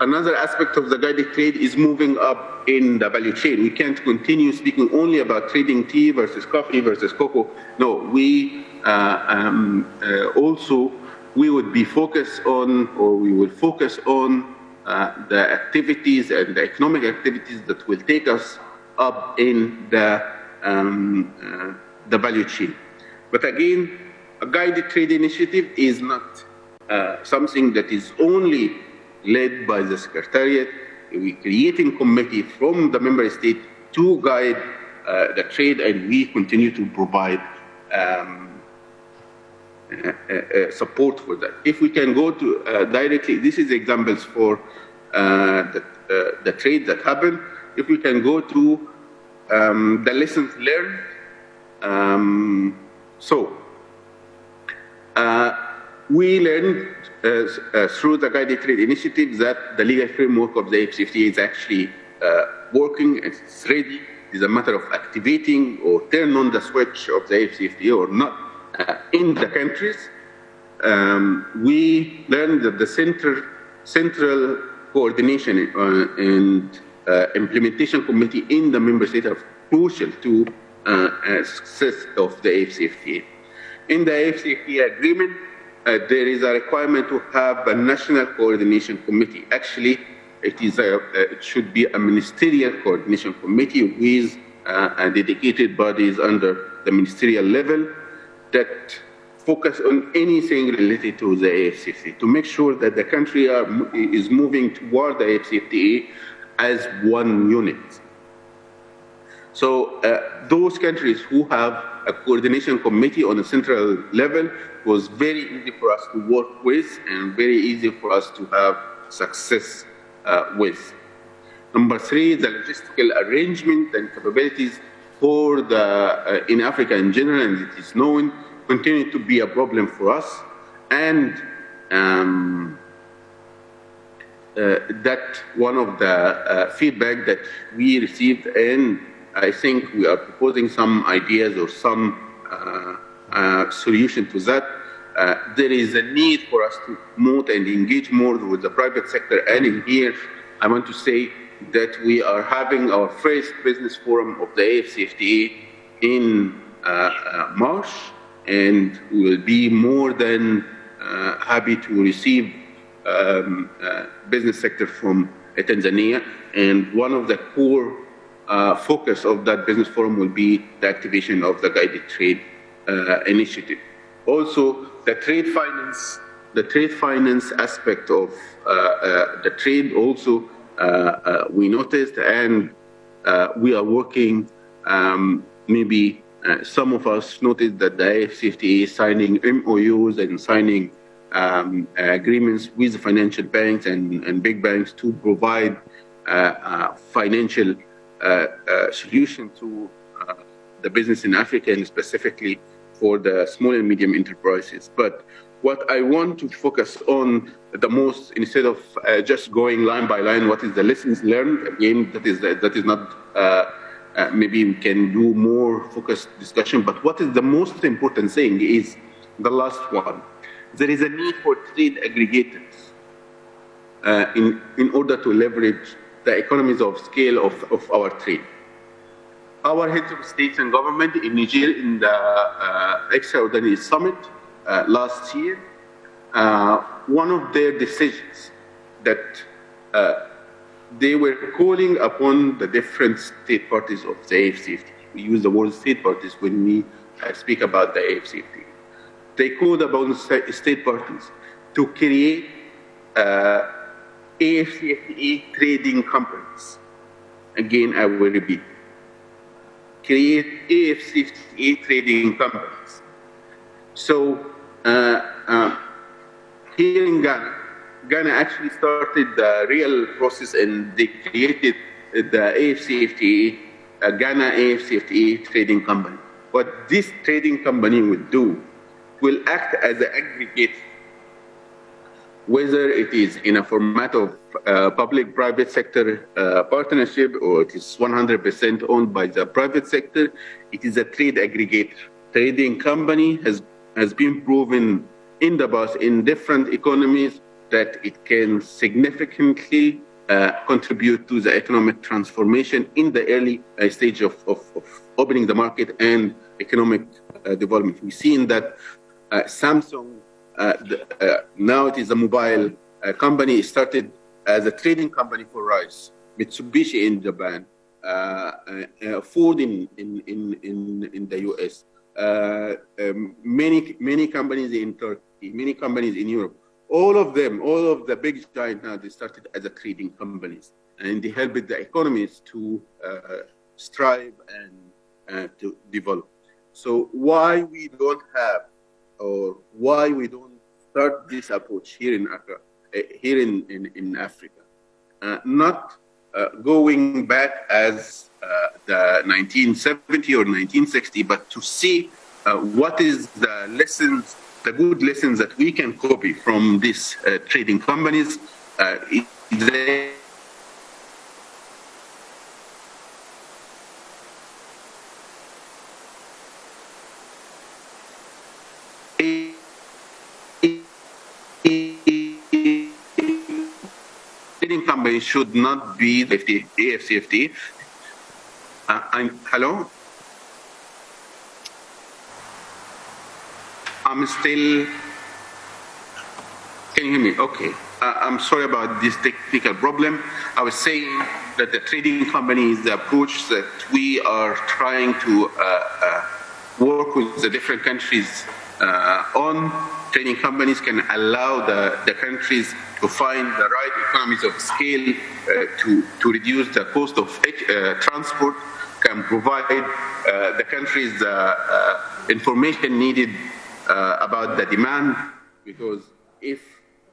Speaker 6: another aspect of the guided trade is moving up in the value chain. We can't continue speaking only about trading tea versus coffee versus cocoa. No, we also, we would be focused on, or we will focus on the activities and the economic activities that will take us up in the value chain. But again, a guided trade initiative is not something that is only led by the Secretariat. We're creating committee from the member state to guide the trade, and we continue to provide support for that. If we can go to directly, this is examples for the trade that happened. If we can go to the lessons learned. We learned through the guided trade initiative that the legal framework of the HABARI is actually working, it's ready. It's a matter of activating or turn on the switch of the HABARI or not in the countries. We learned that the central coordination and implementation committee in the member state are crucial to success of the HABARI. In the HABARI agreement, there is a requirement to have a national coordination committee. Actually, it should be a ministerial coordination committee with dedicated bodies under the ministerial level that focus on anything related to the HABARI to make sure that the country is moving toward the HABARI as one unit. So those countries who have a coordination committee on a central level was very easy for us to work with and very easy for us to have success with. Number three, the logistical arrangement and capabilities for the in Africa in general, and it is known, continue to be a problem for us. And that one of the feedback that we received, and I think we are proposing some ideas or some solution to that. There is a need for us to promote and engage more with the private sector. And in here, I want to say that we are having our first business forum of the Afcfta in March, and we will be more than happy to receive business sector from Tanzania. And one of the core focus of that business forum will be the activation of the guided trade initiative. Also, the trade finance aspect of the trade also we noticed, and we are working. Maybe some of us noticed that the Afcfta is signing MOUs and signing agreements with the financial banks and big banks to provide financial solution to the business in Africa, and specifically for the small and medium enterprises. But what I want to focus on the most, instead of just going line by line, what is the lessons learned? Again, that is not, maybe we can do more focused discussion, but what is the most important thing is the last one. There is a need for trade aggregators in order to leverage the economies of scale of our trade. Our heads of states and government in Niger in the extraordinary summit last year, one of their decisions that they were calling upon the different state parties of the Afcfta. We use the word state parties when we speak about the Afcfta. They called upon state parties to create Afcfta trading companies. Again, I will repeat. Create Afcfta trading companies. So here in Ghana actually started the real process, and they created the Afcfta, Ghana Afcfta trading company. What this trading company will do will act as an aggregator. whether it is in a format of public-private sector partnership or it is 100% owned by the private sector, it is a trade aggregator. Trading company has been proven in the past in different economies that it can significantly contribute to the economic transformation in the early stage of opening the market and economic development. We've seen that Samsung, now it is a mobile company, started as a trading company for rice. Mitsubishi in Japan, Ford in the US, many companies in Turkey, many companies in Europe. All of the big giants now, they started as a trading companies, and they helped the economies to strive and to develop. So why we don't have, or why we don't start this approach here in Accra, here in Africa, not going back as the 1970 or 1960, but to see what is the lessons, the good lessons that we can copy from these trading companies. Trading companies should not be the AFCFTA. Hello? I'm still, can you hear me? Okay. I'm sorry about this technical problem. I was saying that the trading company is the approach that we are trying to work with the different countries on. Trading companies can allow the countries to find the right economies of scale to reduce the cost of transport, can provide the countries information needed about the demand, because if,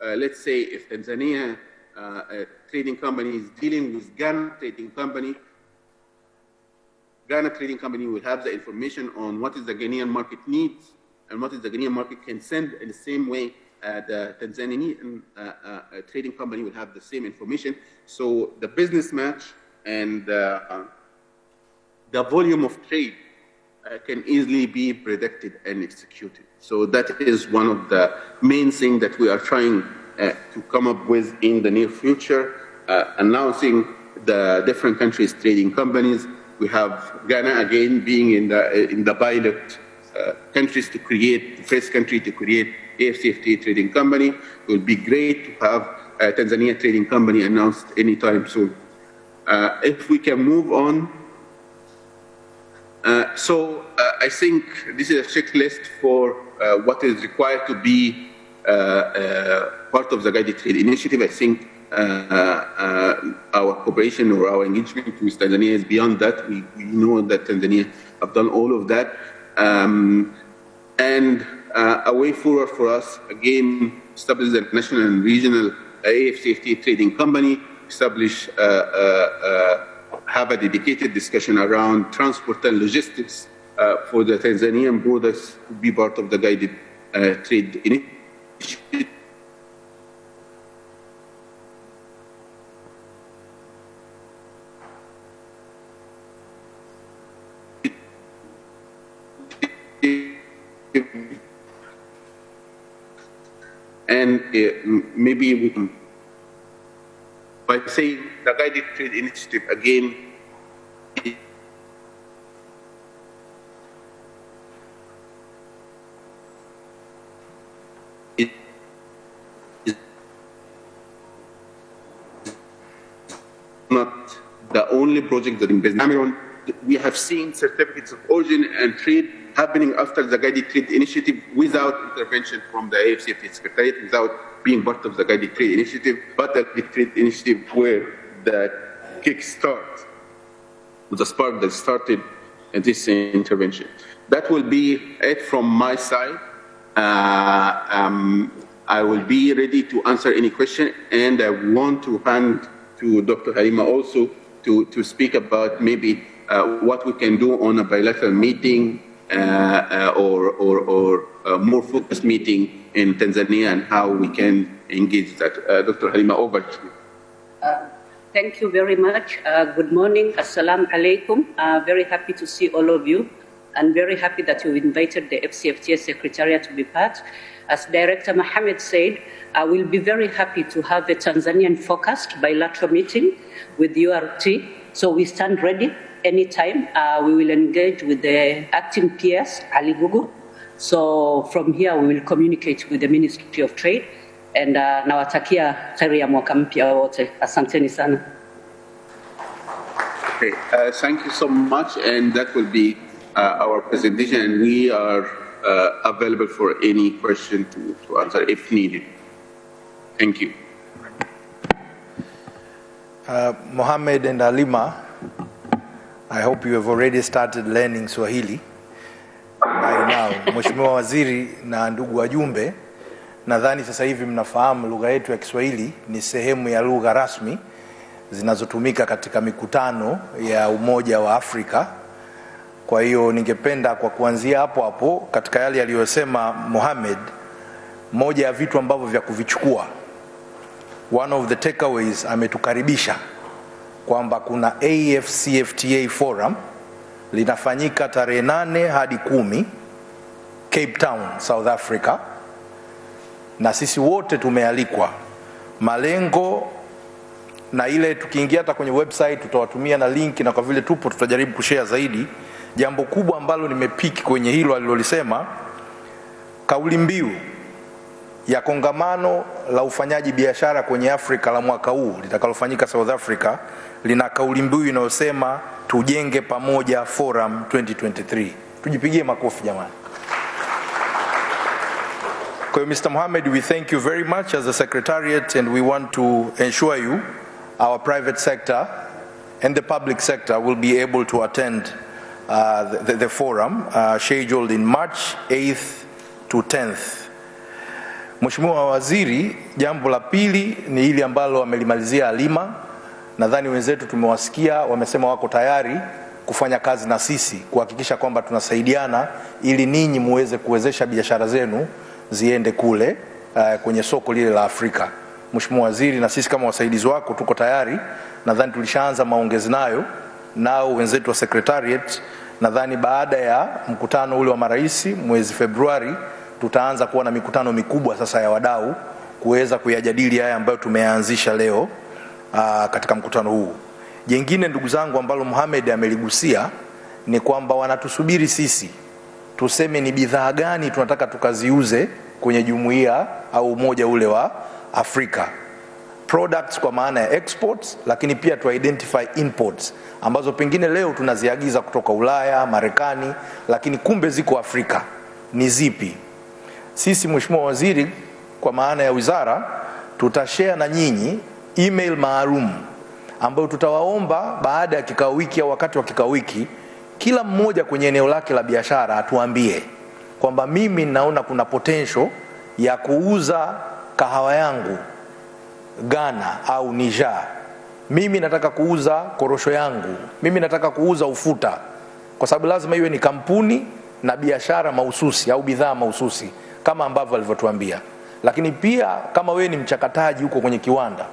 Speaker 6: let's say, if Tanzania trading company is dealing with Ghana trading company will have the information on what is the Ghanaian market needs and what is the Ghanaian market can send in the same way the Tanzanian trading company will have the same information. So the business match and the volume of trade can easily be predicted and executed. So that is one of the main things that we are trying to come up with in the near future, announcing the different countries' trading companies. We have Ghana again being in the pilot countries to create, the first country to create AFCFTA trading company. It would be great to have a Tanzania trading company announced anytime soon. If we can move on. I think this is a checklist for what is required to be part of the guided trade initiative. I think our cooperation or our engagement with Tanzania is beyond that. We know that Tanzania have done all of that. And a way forward for us, again, establish a national and regional AFCFTA trading company, establish have a dedicated discussion around transport and logistics for the Tanzanian products to be part of the guided trade initiative. And maybe we can, by saying the guided trade initiative again, it is not the only project that in Cameroon. We have seen certificates of origin and trade happening after the guided trade initiative without intervention from the AFCFTA Secretariat, without being part of the guided trade initiative, but the guided trade initiative were the kickstart, the spark that started this intervention. That will be it from my side. I will be ready to answer any question, and I want to hand to Dr. Halima also to speak about maybe what we can do on a bilateral meeting or more focused meeting in Tanzania and how we can engage that. Dr. Halima, over to you.
Speaker 7: Thank you very much. Good morning. Assalamu alaikum. Very happy to see all of you, and very happy that you invited the FCFTA Secretariat to be part. As Director Mohammed said, I will be very happy to have a Tanzanian-focused bilateral meeting with URT. So we stand ready anytime. We will engage with the acting PS, Ali Gugu. So from here, we will communicate with the Ministry of Trade. And nawatakia kheri ya mwaka mpya wote. Asanteni sana.
Speaker 6: Okay, thank you so much, and that will be our presentation, and we are available for any question to answer if needed. Thank you.
Speaker 2: Mohammed and Halima, I hope you have already started learning Swahili by now. Mheshimiwa Waziri na ndugu wajumbe, nadhani sasa hivi mnafahamu lugha yetu ya Kiswahili ni sehemu ya lugha rasmi zinazotumika katika mikutano ya Umoja wa Afrika. Kwa hiyo ningependa kwa kuanzia hapo katika yale aliyosema Mohammed, moja ya vitu ambavyo vya kuvichukua, one of the takeaways, ametukaribisha kwamba kuna AFCFTA forum linafanyika tarehe 8 hadi 10 Cape Town, South Africa, na sisi wote tumealikwa. Malengo na ile tukiingia hata kwenye website tutawatumia na link, na kwa vile tupo tutajaribu kushare zaidi. Jambo kubwa ambalo nimepiki kwenye hilo alilolisema, kauli mbiu ya kongamano la ufanyaji biashara kwenye Afrika la mwaka huu litakalofanyika South Africa lina kauli mbiu inayosema tujenge pamoja forum 2023. Tujipigie makofi jamani. Kwa hiyo Mr. Mohammed, we thank you very much as a secretariat, and we want to ensure you our private sector and the public sector will be able to attend the forum scheduled in March 8th to 10th. Mheshimiwa Waziri, jambo la pili ni hili ambalo amelimalizia Halima. Nadhani wenzetu tumewasikia, wamesema wako tayari kufanya kazi na sisi kuhakikisha kwamba tunasaidiana ili ninyi muweze kuwezesha biashara zenu ziende kule kwenye soko lile la Afrika. Mheshimiwa Waziri, na sisi kama wasaidizi wako tuko tayari. Nadhani tulishaanza maongezi nao wenzetu wa secretariat. Nadhani baada ya mkutano ule wa maraisi mwezi Februari tutaanza kuwa na mikutano mikubwa sasa ya wadau kuweza kuyajadili haya ambayo tumeanzisha leo katika mkutano huu. Jengine ndugu zangu ambalo Mohammed ameligusia ni kwamba wanatusubiri sisi tuseme ni bidhaa gani tunataka tukaziuze kwenye jumuiya au umoja ule wa Afrika. Products kwa maana ya exports, lakini pia tu identify imports ambazo pengine leo tunaziagiza kutoka Ulaya, Marekani, lakini kumbe ziko Afrika. Ni zipi? Sisi Mheshimiwa Waziri kwa maana ya wizara tutashare na nyinyi email maalum ambayo tutawaomba baada ya kikao wiki au wakati wa kikao wiki kila mmoja kwenye eneo lake la biashara atuambie kwamba mimi naona kuna potential ya kuuza kahawa yangu Ghana au Niger. Mimi nataka kuuza korosho yangu. Mimi nataka kuuza ufuta. Kwa sababu lazima iwe ni kampuni na biashara mahususi au bidhaa mahususi kama ambavyo alivyotuambia. Lakini pia kama wewe ni mchakataji huko kwenye kiwanda,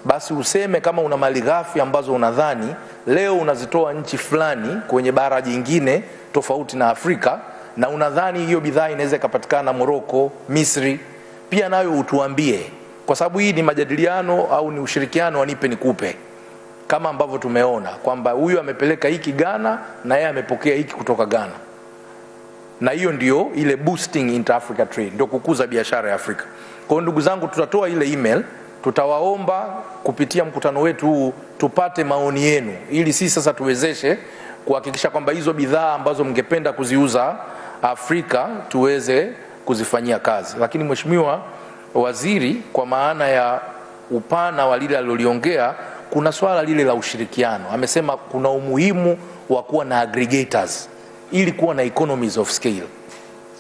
Speaker 2: basi useme kama una malighafi ambazo unadhani leo unazitoa nchi fulani kwenye bara jingine tofauti na Afrika, na unadhani hiyo bidhaa inaweza kupatikana Morocco, Misri, pia nayo utuambie. Kwa sababu hii ni majadiliano au ni ushirikiano wa nipe nikupe. Kama ambavyo tumeona kwamba huyu amepeleka hiki Ghana na yeye amepokea hiki kutoka Ghana. Na hiyo ndio ile boosting inter-Africa trade, ndio kukuza biashara ya Afrika. Kwa ndugu zangu, tutatoa ile email, tutawaomba kupitia mkutano wetu huu tupate maoni yenu ili sisi sasa tuwezeshe kuhakikisha kwamba hizo bidhaa ambazo mngependa kuziuza Afrika tuweze kuzifanyia kazi. Lakini Mheshimiwa Waziri, kwa maana ya upana wa lile aliloliongea, kuna swala lile la ushirikiano. Amesema kuna umuhimu wa kuwa na aggregators ili kuwa na economies of scale.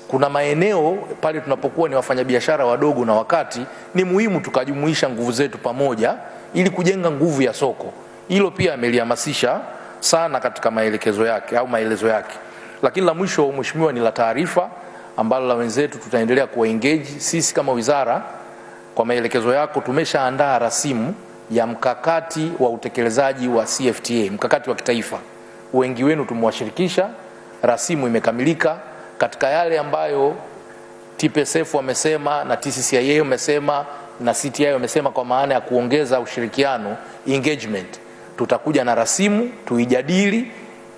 Speaker 2: Kuna maeneo pale tunapokuwa ni wafanyabiashara wadogo na wakati ni muhimu tukajumuisha nguvu zetu pamoja ili kujenga nguvu ya soko. Hilo pia amelihamasisha sana katika maelekezo yake au maelezo yake. Lakini la mwisho mheshimiwa ni la taarifa ambalo la wenzetu tutaendelea kuengage. Sisi kama wizara kwa maelekezo yako tumeshaandaa rasimu ya mkakati wa utekelezaji wa CFTA, mkakati wa kitaifa. Wengi wenu tumewashirikisha, rasimu imekamilika katika yale ambayo TPSF wamesema na TCCIA wamesema na CTI wamesema kwa maana ya kuongeza ushirikiano, engagement. Tutakuja na rasimu tuijadili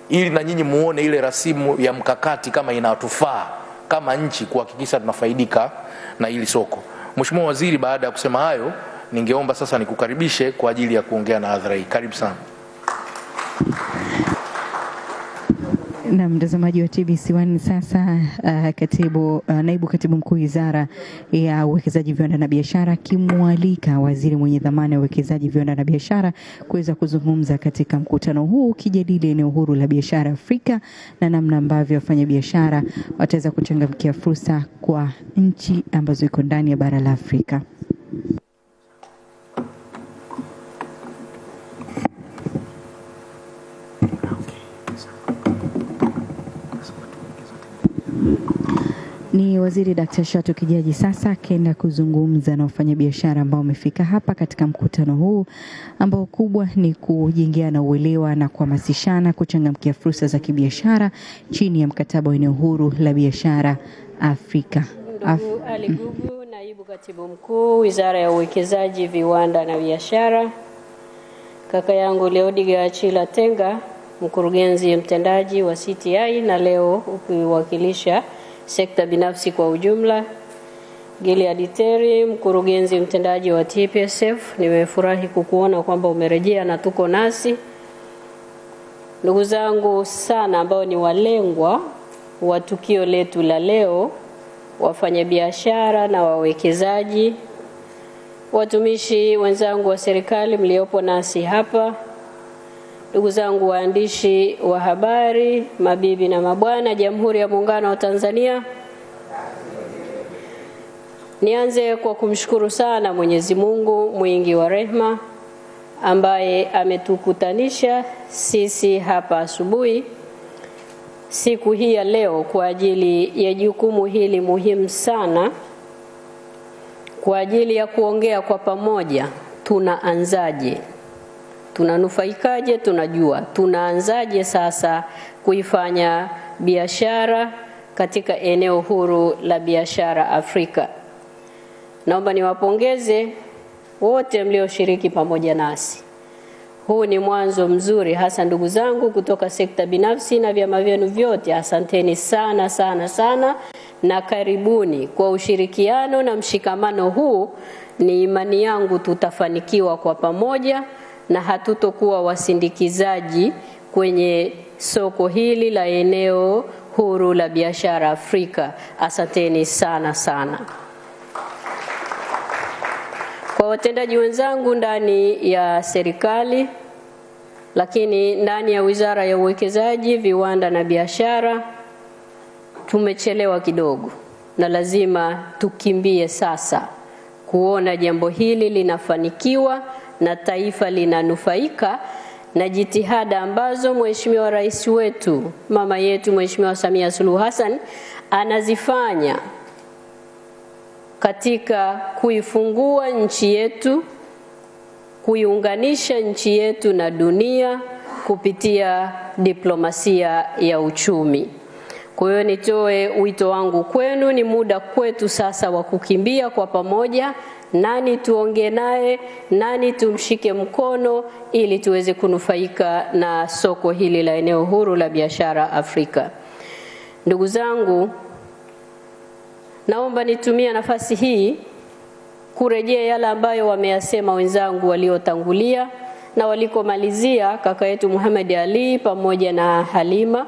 Speaker 2: ili na nyinyi muone ile rasimu ya mkakati kama inatufaa kama nchi kuhakikisha tunafaidika na hili soko. Mheshimiwa Waziri, baada ya kusema hayo, ningeomba sasa nikukaribishe kwa ajili ya kuongea na hadhara hii. Karibu sana.
Speaker 5: Na mtazamaji wa TBC1 sasa, naibu katibu mkuu Wizara ya Uwekezaji, Viwanda na Biashara kimwalika waziri mwenye dhamana ya uwekezaji, viwanda na biashara kuweza kuzungumza katika mkutano huu ukijadili eneo huru la biashara Afrika na namna ambavyo wafanyabiashara wataweza kuchangamkia fursa kwa nchi ambazo iko ndani ya bara la Afrika. Ni Waziri Dr. Shatu Kijaji sasa akaenda kuzungumza na wafanyabiashara ambao wamefika hapa katika mkutano huu ambao kubwa ni kujengeana uelewa na kuhamasishana kuchangamkia fursa za kibiashara chini ya mkataba wa eneo huru la biashara Afrika.
Speaker 8: Ndugu Ali Gugu, naibu katibu mkuu Wizara ya Uwekezaji, Viwanda na Biashara. Kaka yangu Leodiga Achila Tenga, mkurugenzi mtendaji wa CTI na leo ukiwakilisha sekta binafsi kwa ujumla. Gilead Terry, mkurugenzi mtendaji wa TPSF, nimefurahi kukuona kwamba umerejea na tuko nasi. Ndugu zangu sana ambao ni walengwa wa tukio letu la leo, wafanyabiashara na wawekezaji, watumishi wenzangu wa serikali mliopo nasi hapa, ndugu zangu waandishi wa habari, mabibi na mabwana, Jamhuri ya Muungano wa Tanzania. Nianze kwa kumshukuru sana Mwenyezi Mungu mwingi wa rehema ambaye ametukutanisha sisi hapa asubuhi siku hii ya leo kwa ajili ya jukumu hili muhimu sana, kwa ajili ya kuongea kwa pamoja tunaanzaje, tunanufaikaje, tunajua tunaanzaje sasa kuifanya biashara katika eneo huru la biashara Afrika. Naomba niwapongeze wote mlioshiriki pamoja nasi. Huu ni mwanzo mzuri, hasa ndugu zangu kutoka sekta binafsi na vyama vyenu vyote. Asanteni sana sana sana na karibuni. Kwa ushirikiano na mshikamano huu, ni imani yangu tutafanikiwa kwa pamoja na hatutokuwa wasindikizaji kwenye soko hili la eneo huru la biashara Afrika. Asanteni sana sana. Kwa watendaji wenzangu ndani ya serikali, lakini ndani ya Wizara ya Uwekezaji, Viwanda na Biashara, tumechelewa kidogo na lazima tukimbie sasa kuona jambo hili linafanikiwa na taifa linanufaika na jitihada ambazo Mheshimiwa Rais wetu, mama yetu Mheshimiwa Samia Suluhu Hassan anazifanya katika kuifungua nchi yetu, kuiunganisha nchi yetu na dunia kupitia diplomasia ya uchumi. Kwa hiyo nitoe wito wangu kwenu, ni muda kwetu sasa wa kukimbia kwa pamoja, nani tuongee naye, nani tumshike mkono ili tuweze kunufaika na soko hili la eneo huru la biashara Afrika. Ndugu zangu, naomba nitumie nafasi hii kurejea yale ambayo wameyasema wenzangu waliotangulia na walikomalizia, kaka yetu Muhammad Ali pamoja na Halima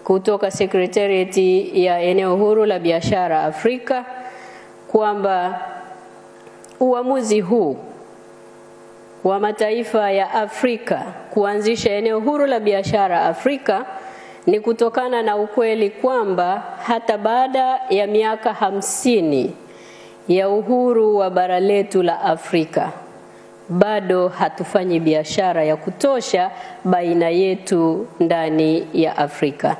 Speaker 8: kutoka Secretariat ya eneo huru la biashara Afrika, kwamba uamuzi huu wa mataifa ya Afrika kuanzisha eneo huru la biashara Afrika ni kutokana na ukweli kwamba hata baada ya miaka 50 ya uhuru wa bara letu la Afrika, bado hatufanyi biashara ya kutosha baina yetu ndani ya Afrika.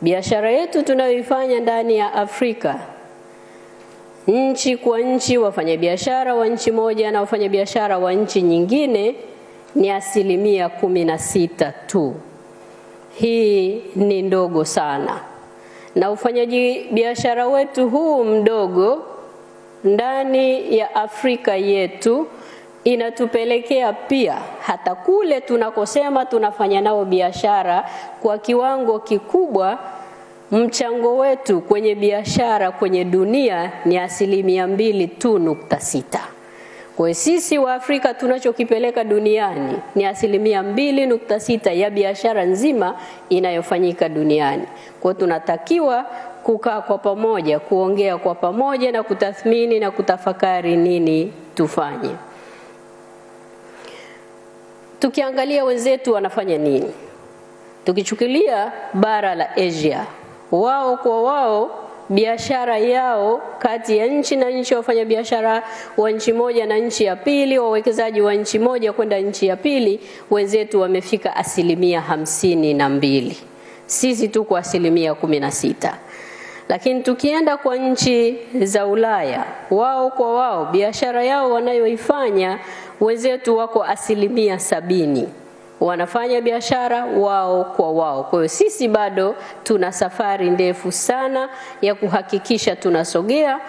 Speaker 8: biashara yetu tunayoifanya ndani ya Afrika, nchi kwa nchi, wafanyabiashara wa nchi moja na wafanyabiashara wa nchi nyingine, ni 16% tu. Hii ni ndogo sana, na ufanyaji biashara wetu huu mdogo ndani ya Afrika yetu inatupelekea pia hata kule tunakosema tunafanya nao biashara kwa kiwango kikubwa, mchango wetu kwenye biashara kwenye dunia ni 2.6. Kwa hiyo sisi wa Afrika tunachokipeleka duniani ni 2.6 ya biashara nzima inayofanyika duniani. Kwa hiyo tunatakiwa kukaa kwa pamoja, kuongea kwa pamoja na kutathmini na kutafakari nini tufanye. Tukiangalia wenzetu wanafanya nini, tukichukulia bara la Asia, wao kwa wao biashara yao kati ya nchi na nchi, wafanya biashara wa nchi moja na nchi ya pili, wawekezaji wa nchi moja kwenda nchi ya pili, wenzetu wamefika 52%. Sisi tuko 16%. Lakini tukienda kwa nchi za Ulaya, wao kwa wao biashara yao wanayoifanya, wenzetu wako 70%. Wanafanya biashara wao kwa wao. Kwa hiyo sisi bado tuna safari ndefu sana ya kuhakikisha tunasogea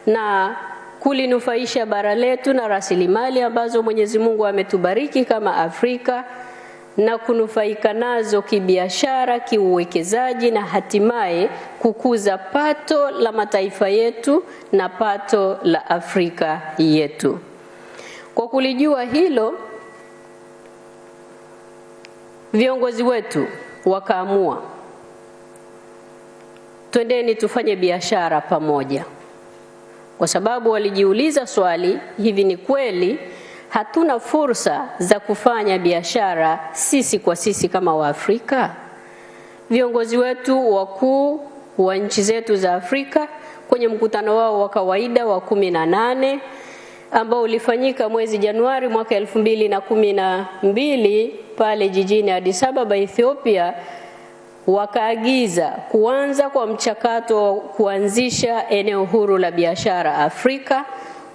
Speaker 8: na kulinufaisha bara letu na rasilimali ambazo Mwenyezi Mungu ametubariki kama Afrika, na kunufaika nazo kibiashara, kiuwekezaji, na hatimaye kukuza pato la mataifa yetu na pato la Afrika yetu. Kwa kulijua hilo, viongozi wetu wakaamua twendeni tufanye biashara pamoja, kwa sababu walijiuliza swali, hivi ni kweli hatuna fursa za kufanya biashara sisi kwa sisi kama Waafrika? Viongozi wetu wakuu wa nchi zetu za Afrika kwenye mkutano wao wa kawaida wa 18 ambao ulifanyika mwezi Januari mwaka 2012 pale jijini Addis Ababa, Ethiopia, wakaagiza kuanza kwa mchakato wa kuanzisha eneo huru la biashara Afrika,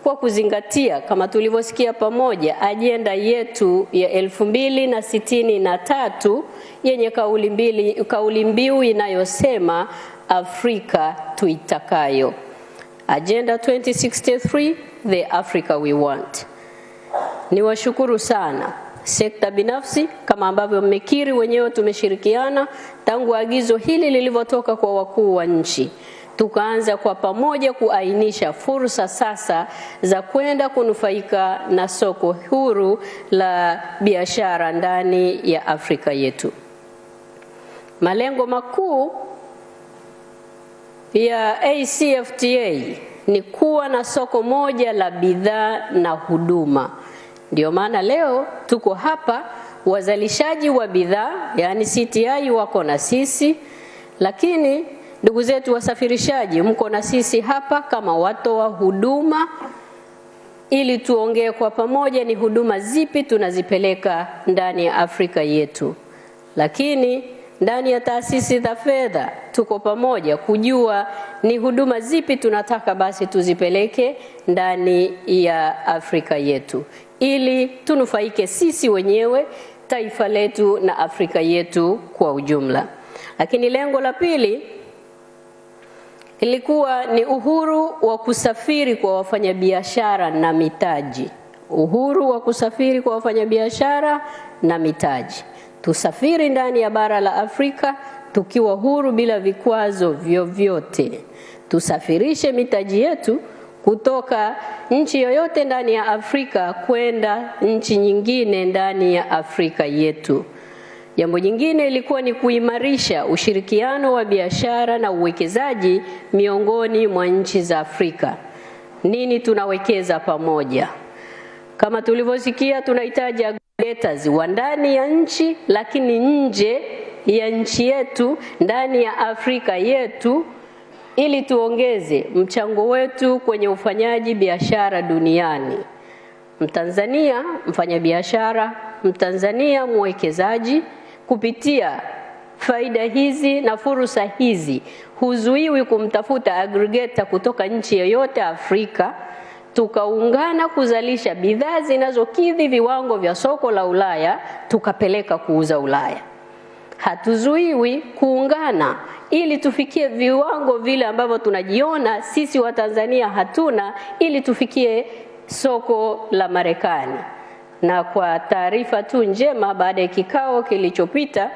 Speaker 8: kwa kuzingatia kama tulivyosikia pamoja ajenda yetu ya 2063 yenye kauli mbiu inayosema Afrika tuitakayo. Agenda 2063, the Africa we want. Niwashukuru sana sekta binafsi, kama ambavyo mmekiri wenyewe tumeshirikiana tangu agizo hili lilivyotoka kwa wakuu wa nchi. Tukaanza kwa pamoja kuainisha fursa sasa za kwenda kunufaika na soko huru la biashara ndani ya Afrika yetu. Malengo makuu ya AfCFTA ni kuwa na soko moja la bidhaa na huduma. Ndio maana leo tuko hapa, wazalishaji wa bidhaa yani CTI wako na sisi, lakini ndugu zetu wasafirishaji mko na sisi hapa kama watoa huduma, ili tuongee kwa pamoja ni huduma zipi tunazipeleka ndani ya Afrika yetu. Lakini ndani ya taasisi za fedha tuko pamoja kujua ni huduma zipi tunataka basi tuzipeleke ndani ya Afrika yetu, ili tunufaike sisi wenyewe, taifa letu na Afrika yetu kwa ujumla. Lakini lengo la pili ilikuwa ni uhuru wa kusafiri kwa wafanyabiashara na mitaji. Uhuru wa kusafiri kwa wafanyabiashara na mitaji. Tusafiri ndani ya bara la Afrika tukiwa huru bila vikwazo vyovyote. Tusafirishe mitaji yetu kutoka nchi yoyote ndani ya Afrika kwenda nchi nyingine ndani ya Afrika yetu. Jambo jingine ilikuwa ni kuimarisha ushirikiano wa biashara na uwekezaji miongoni mwa nchi za Afrika. Nini tunawekeza pamoja? Kama tulivyosikia, tunahitaji aggregators wa ndani ya nchi lakini nje ya nchi yetu, ndani ya Afrika yetu, ili tuongeze mchango wetu kwenye ufanyaji biashara duniani. Mtanzania mfanyabiashara, Mtanzania mwekezaji, kupitia faida hizi na fursa hizi, huzuiwi kumtafuta aggregator kutoka nchi yoyote Afrika, tukaungana kuzalisha bidhaa zinazokidhi viwango vya soko la Ulaya, tukapeleka kuuza Ulaya. Hatuzuiwi kuungana ili tufikie viwango vile ambavyo tunajiona sisi wa Tanzania hatuna, ili tufikie soko la Marekani. Na kwa taarifa tu njema, baada ya kikao kilichopita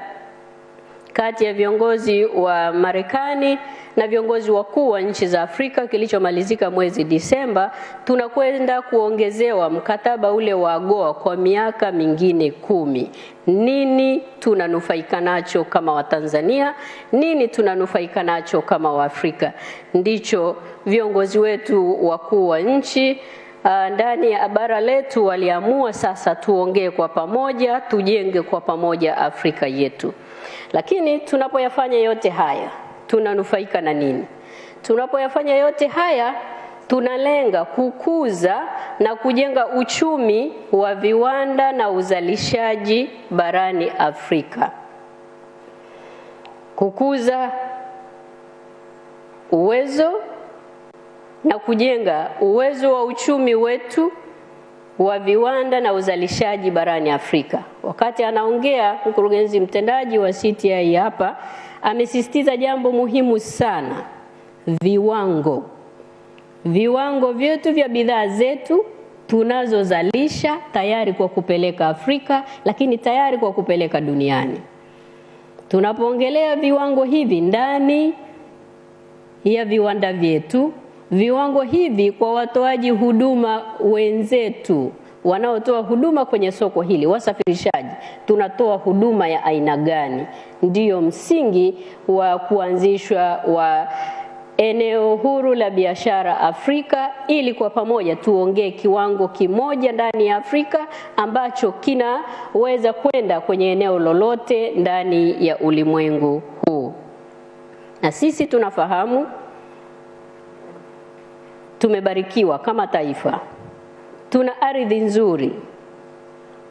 Speaker 8: kati ya viongozi wa Marekani na viongozi wakuu wa nchi za Afrika kilichomalizika mwezi Disemba, tunakwenda kuongezewa mkataba ule wa AGOA kwa miaka mingine 10. Nini tunanufaika nacho kama Watanzania? Nini tunanufaika nacho kama Waafrika? Ndicho viongozi wetu wakuu wa nchi ndani ya bara letu waliamua sasa tuongee kwa pamoja, tujenge kwa pamoja Afrika yetu. Lakini tunapoyafanya yote haya, tunanufaika na nini? Tunapoyafanya yote haya, tunalenga kukuza na kujenga uchumi wa viwanda na uzalishaji barani Afrika. Kukuza uwezo na kujenga uwezo wa uchumi wetu wa viwanda na uzalishaji barani Afrika. Wakati anaongea mkurugenzi mtendaji wa CTI hapa, amesisitiza jambo muhimu sana: viwango. Viwango vyetu vya bidhaa zetu tunazozalisha tayari kwa kupeleka Afrika, lakini tayari kwa kupeleka duniani. Tunapoongelea viwango hivi ndani ya viwanda vyetu, viwango hivi kwa watoaji huduma wenzetu wanaotoa huduma kwenye soko hili, wasafirishaji, tunatoa huduma ya aina gani? Ndiyo msingi wa kuanzishwa wa eneo huru la biashara Afrika, ili kwa pamoja tuongee kiwango kimoja ndani ya Afrika ambacho kinaweza kwenda kwenye eneo lolote ndani ya ulimwengu huu. Na sisi tunafahamu tumebarikiwa kama taifa. Tuna ardhi nzuri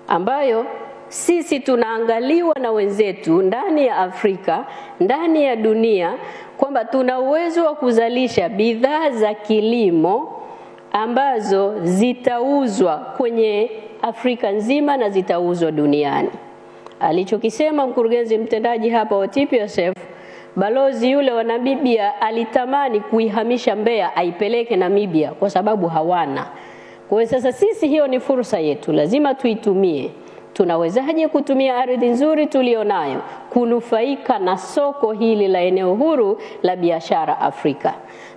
Speaker 8: ambayo sisi tunaangaliwa na wenzetu ndani ya Afrika, ndani ya dunia, kwamba tuna uwezo wa kuzalisha bidhaa za kilimo ambazo zitauzwa kwenye Afrika nzima na zitauzwa duniani. Alichokisema mkurugenzi mtendaji hapa wa TPSF, balozi yule wa Namibia alitamani kuihamisha Mbeya aipeleke Namibia kwa sababu hawana. Kwa hiyo sasa sisi, hiyo ni fursa yetu, lazima tuitumie. Tunawezaje kutumia ardhi nzuri tulionayo kunufaika na soko hili la eneo huru la biashara Afrika?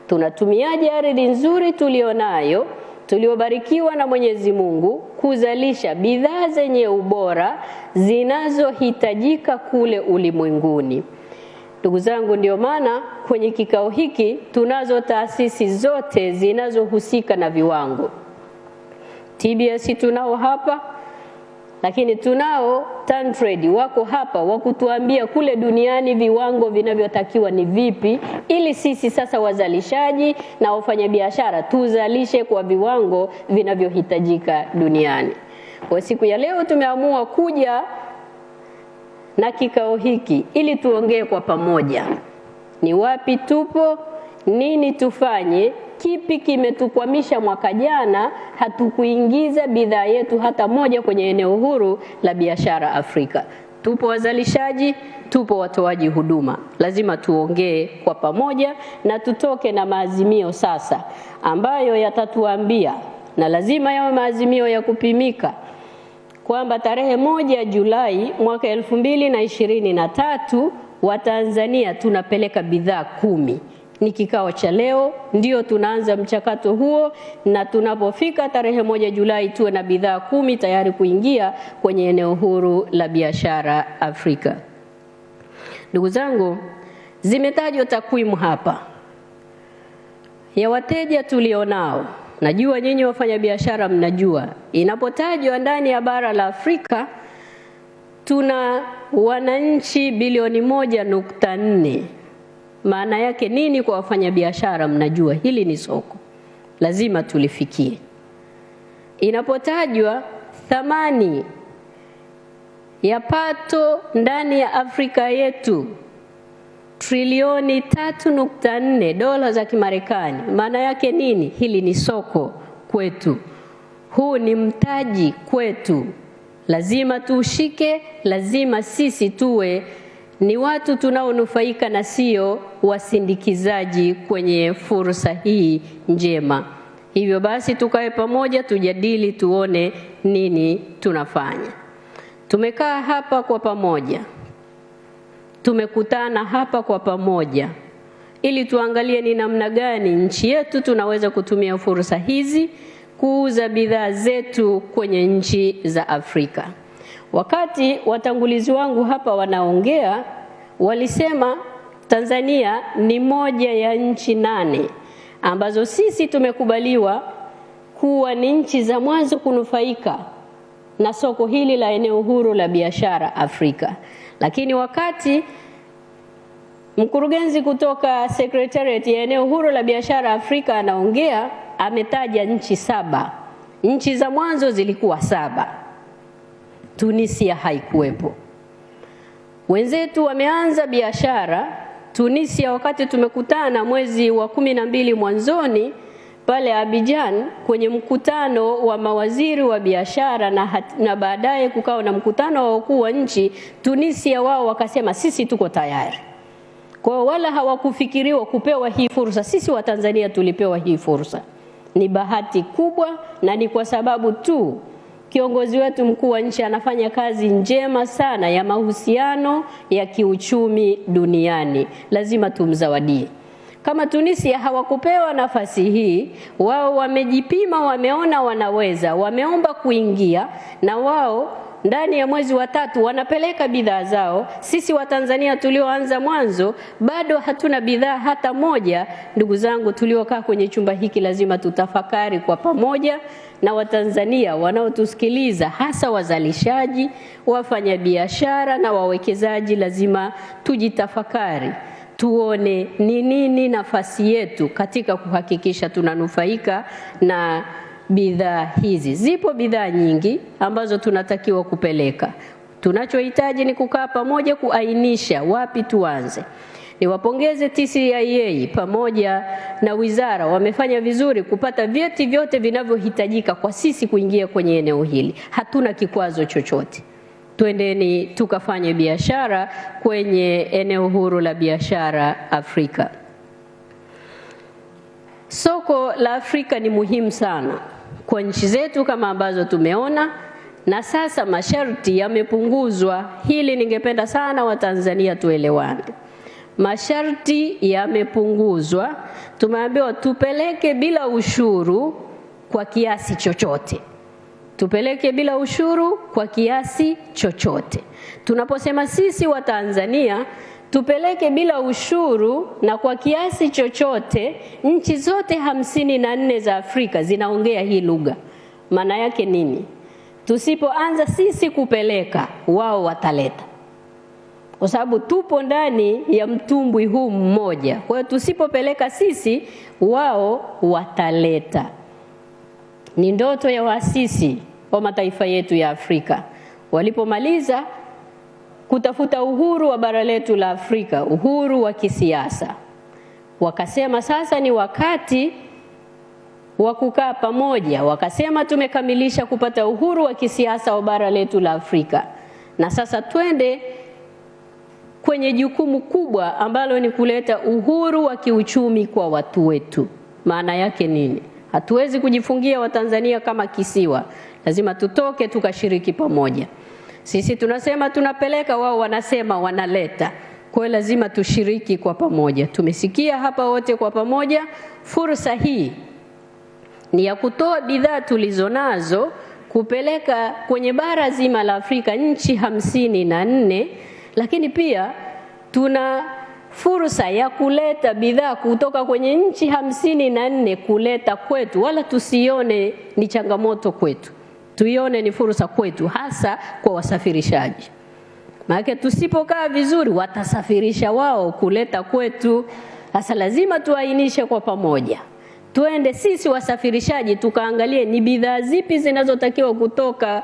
Speaker 8: Tunatumiaje ardhi nzuri tulionayo, tuliobarikiwa na Mwenyezi Mungu, kuzalisha bidhaa zenye ubora zinazohitajika kule ulimwenguni? Ndugu zangu, ndio maana kwenye kikao hiki tunazo taasisi zote zinazohusika na viwango. TBS tunao hapa, lakini tunao TanTrade wako hapa wakutuambia kule duniani viwango vinavyotakiwa ni vipi, ili sisi sasa wazalishaji na wafanyabiashara tuzalishe kwa viwango vinavyohitajika duniani. Kwa siku ya leo tumeamua kuja na kikao hiki ili tuongee kwa pamoja. Ni wapi tupo, nini tufanye, kipi kimetukwamisha mwaka jana hatukuingiza bidhaa yetu hata moja kwenye eneo huru la biashara Afrika. Tupo wazalishaji, tupo watoaji huduma. Lazima tuongee kwa pamoja na tutoke na maazimio sasa ambayo yatatuambia, na lazima yawe maazimio ya kupimika, kwamba tarehe 1 Julai mwaka 2023 wa Tanzania tunapeleka bidhaa 10. Ni kikao cha leo ndio tunaanza mchakato huo, na tunapofika tarehe 1 Julai tuwe na bidhaa 10 tayari kuingia kwenye eneo huru la biashara Afrika. Ndugu zangu, zimetajwa takwimu hapa ya wateja tulionao. Najua nyinyi wafanyabiashara mnajua, inapotajwa ndani ya bara la Afrika tuna wananchi bilioni 1.4. Maana yake nini kwa wafanyabiashara? Mnajua hili ni soko, lazima tulifikie. Inapotajwa thamani ya pato ndani ya Afrika yetu trilioni 3.4 dola za Kimarekani. Maana yake nini? Hili ni soko kwetu. Huu ni mtaji kwetu. Lazima tuushike, lazima sisi tuwe ni watu tunaonufaika na sio wasindikizaji kwenye fursa hii njema. Hivyo basi tukae pamoja, tujadili, tuone nini tunafanya. Tumekaa hapa kwa pamoja. Tumekutana hapa kwa pamoja ili tuangalie ni namna gani nchi yetu tunaweza kutumia fursa hizi kuuza bidhaa zetu kwenye nchi za Afrika. Wakati watangulizi wangu hapa wanaongea, walisema Tanzania ni moja ya nchi 8 ambazo sisi tumekubaliwa kuwa ni nchi za mwanzo kunufaika na soko hili la eneo huru la biashara Afrika. Lakini wakati mkurugenzi kutoka Secretariat ya eneo huru la biashara Afrika anaongea, ametaja nchi 7. Nchi za mwanzo zilikuwa 7. Tunisia haikuwepo. Wenzetu wameanza biashara Tunisia wakati tumekutana mwezi wa 12 mwanzoni pale Abidjan kwenye mkutano wa mawaziri wa biashara na baadaye kukao na mkutano wa wakuu wa nchi. Tunisia wao wakasema sisi tuko tayari. Kwa wala hawakufikiriwa kupewa hii fursa. Sisi wa Tanzania tulipewa hii fursa. Ni bahati kubwa na ni kwa sababu tu kiongozi wetu mkuu wa nchi anafanya kazi njema sana ya mahusiano ya kiuchumi duniani. Lazima tumzawadie. Kama Tunisia hawakupewa nafasi hii, wao wamejipima, wameona wanaweza, wameomba kuingia na wao ndani ya mwezi wa 3 wanapeleka bidhaa zao. Sisi wa Tanzania tulioanza mwanzo bado hatuna bidhaa hata moja. Ndugu zangu tuliokaa kwenye chumba hiki lazima tutafakari kwa pamoja, na Watanzania wanaotusikiliza hasa wazalishaji, wafanyabiashara na wawekezaji lazima tujitafakari. Tuone ni nini nafasi yetu katika kuhakikisha tunanufaika na bidhaa hizi. Zipo bidhaa nyingi ambazo tunatakiwa kupeleka. Tunachohitaji ni kukaa pamoja kuainisha wapi tuanze. Niwapongeze TCCIA pamoja na wizara, wamefanya vizuri kupata vyeti vyote vinavyohitajika kwa sisi kuingia kwenye eneo hili. Hatuna kikwazo chochote. Twendeni tukafanye biashara kwenye eneo huru la biashara Afrika. Soko la Afrika ni muhimu sana kwa nchi zetu kama ambazo tumeona, na sasa masharti yamepunguzwa. Hili ningependa sana Watanzania tuelewane. Masharti yamepunguzwa. Tumeambiwa tupeleke bila ushuru kwa kiasi chochote. Tupeleke bila ushuru kwa kiasi chochote. Tunaposema sisi wa Tanzania tupeleke bila ushuru na kwa kiasi chochote, nchi zote 54 za Afrika zinaongea hii lugha. Maana yake nini? Tusipoanza sisi kupeleka, wao wataleta. Kwa sababu tupo ndani ya mtumbwi huu mmoja. Kwa hiyo tusipopeleka sisi, wao wataleta. Ni ndoto ya waasisi wa mataifa yetu ya Afrika. Walipomaliza kutafuta uhuru wa bara letu la Afrika, uhuru wa kisiasa, wakasema sasa ni wakati wa kukaa pamoja. Wakasema tumekamilisha kupata uhuru wa kisiasa wa bara letu la Afrika, na sasa twende kwenye jukumu kubwa ambalo ni kuleta uhuru wa kiuchumi kwa watu wetu. Maana yake nini? Hatuwezi kujifungia Watanzania kama kisiwa. Lazima tutoke tukashiriki pamoja. Sisi tunasema tunapeleka, wao wanasema wanaleta. Kwa hiyo lazima tushiriki kwa pamoja. Tumesikia hapa wote kwa pamoja, fursa hii ni ya kutoa bidhaa tulizonazo kupeleka kwenye bara zima la Afrika, nchi 54, lakini pia tuna fursa ya kuleta bidhaa kutoka kwenye nchi 54 kuleta kwetu. Wala tusione ni changamoto kwetu, tuione ni fursa kwetu, hasa kwa wasafirishaji. Maana tusipokaa vizuri watasafirisha wao kuleta kwetu. Sasa lazima tuainishe kwa pamoja. Tuende sisi wasafirishaji tukaangalie ni bidhaa zipi zinazotakiwa kutoka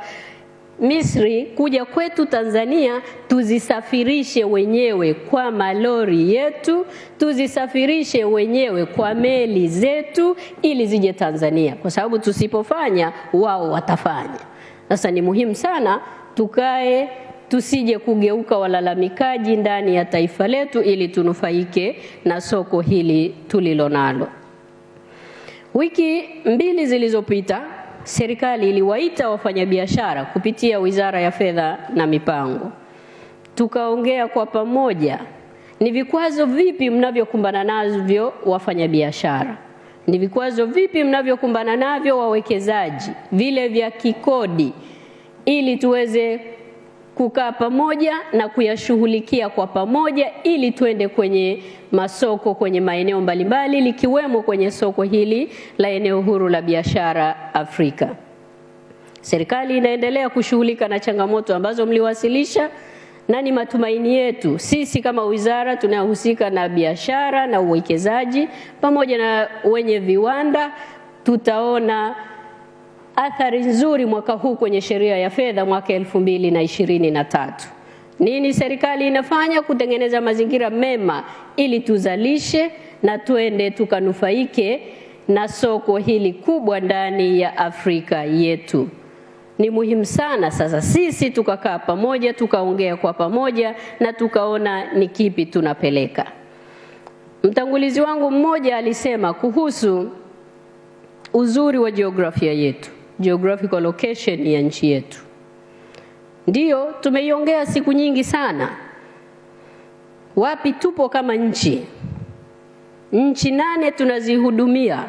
Speaker 8: Misri kuja kwetu Tanzania, tuzisafirishe wenyewe kwa malori yetu, tuzisafirishe wenyewe kwa meli zetu ili zije Tanzania, kwa sababu tusipofanya wao watafanya. Sasa ni muhimu sana tukae, tusije kugeuka walalamikaji ndani ya taifa letu, ili tunufaike na soko hili tulilonalo. Wiki 2 zilizopita serikali iliwaita wafanyabiashara kupitia Wizara ya Fedha na Mipango. Tukaongea kwa pamoja, ni vikwazo vipi mnavyokumbana navyo wafanyabiashara? Ni vikwazo vipi mnavyokumbana navyo wawekezaji, vile vya kikodi, ili tuweze kukaa pamoja na kuyashughulikia kwa pamoja, ili tuende kwenye masoko, kwenye maeneo mbalimbali, likiwemo kwenye soko hili la eneo huru la biashara Afrika. Serikali inaendelea kushughulika na changamoto ambazo mliwasilisha, na ni matumaini yetu sisi kama wizara tunayohusika na biashara na uwekezaji pamoja na wenye viwanda, tutaona athari nzuri mwaka huu kwenye sheria ya fedha mwaka 2023. Nini serikali inafanya kutengeneza mazingira mema ili tuzalishe na tuende tukanufaike na soko hili kubwa ndani ya Afrika yetu? Ni muhimu sana sasa sisi tukakaa pamoja, tukaongea kwa pamoja na tukaona ni kipi tunapeleka. Mtangulizi wangu mmoja alisema kuhusu uzuri wa jiografia yetu, geographical location ya nchi yetu. Ndiyo, tumeiongea siku nyingi sana. Wapi tupo kama nchi? Nchi 8 tunazihudumia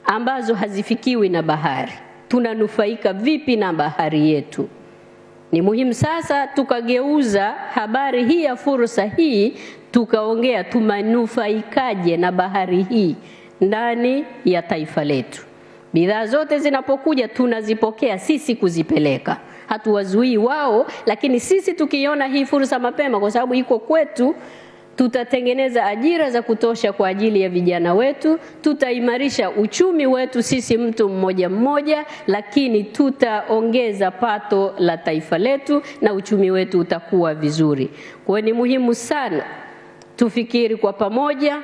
Speaker 8: ambazo hazifikiwi na bahari. Tunanufaika vipi na bahari yetu? Ni muhimu sasa tukageuza habari hii ya fursa hii, tukaongea tumanufaikaje na bahari hii ndani ya taifa letu. Bidhaa zote zinapokuja tunazipokea sisi kuzipeleka, hatuwazuii wao, lakini sisi tukiona hii fursa mapema, kwa sababu iko kwetu, tutatengeneza ajira za kutosha kwa ajili ya vijana wetu, tutaimarisha uchumi wetu sisi mtu mmoja mmoja, lakini tutaongeza pato la taifa letu na uchumi wetu utakuwa vizuri. Kwa hiyo ni muhimu sana tufikiri kwa pamoja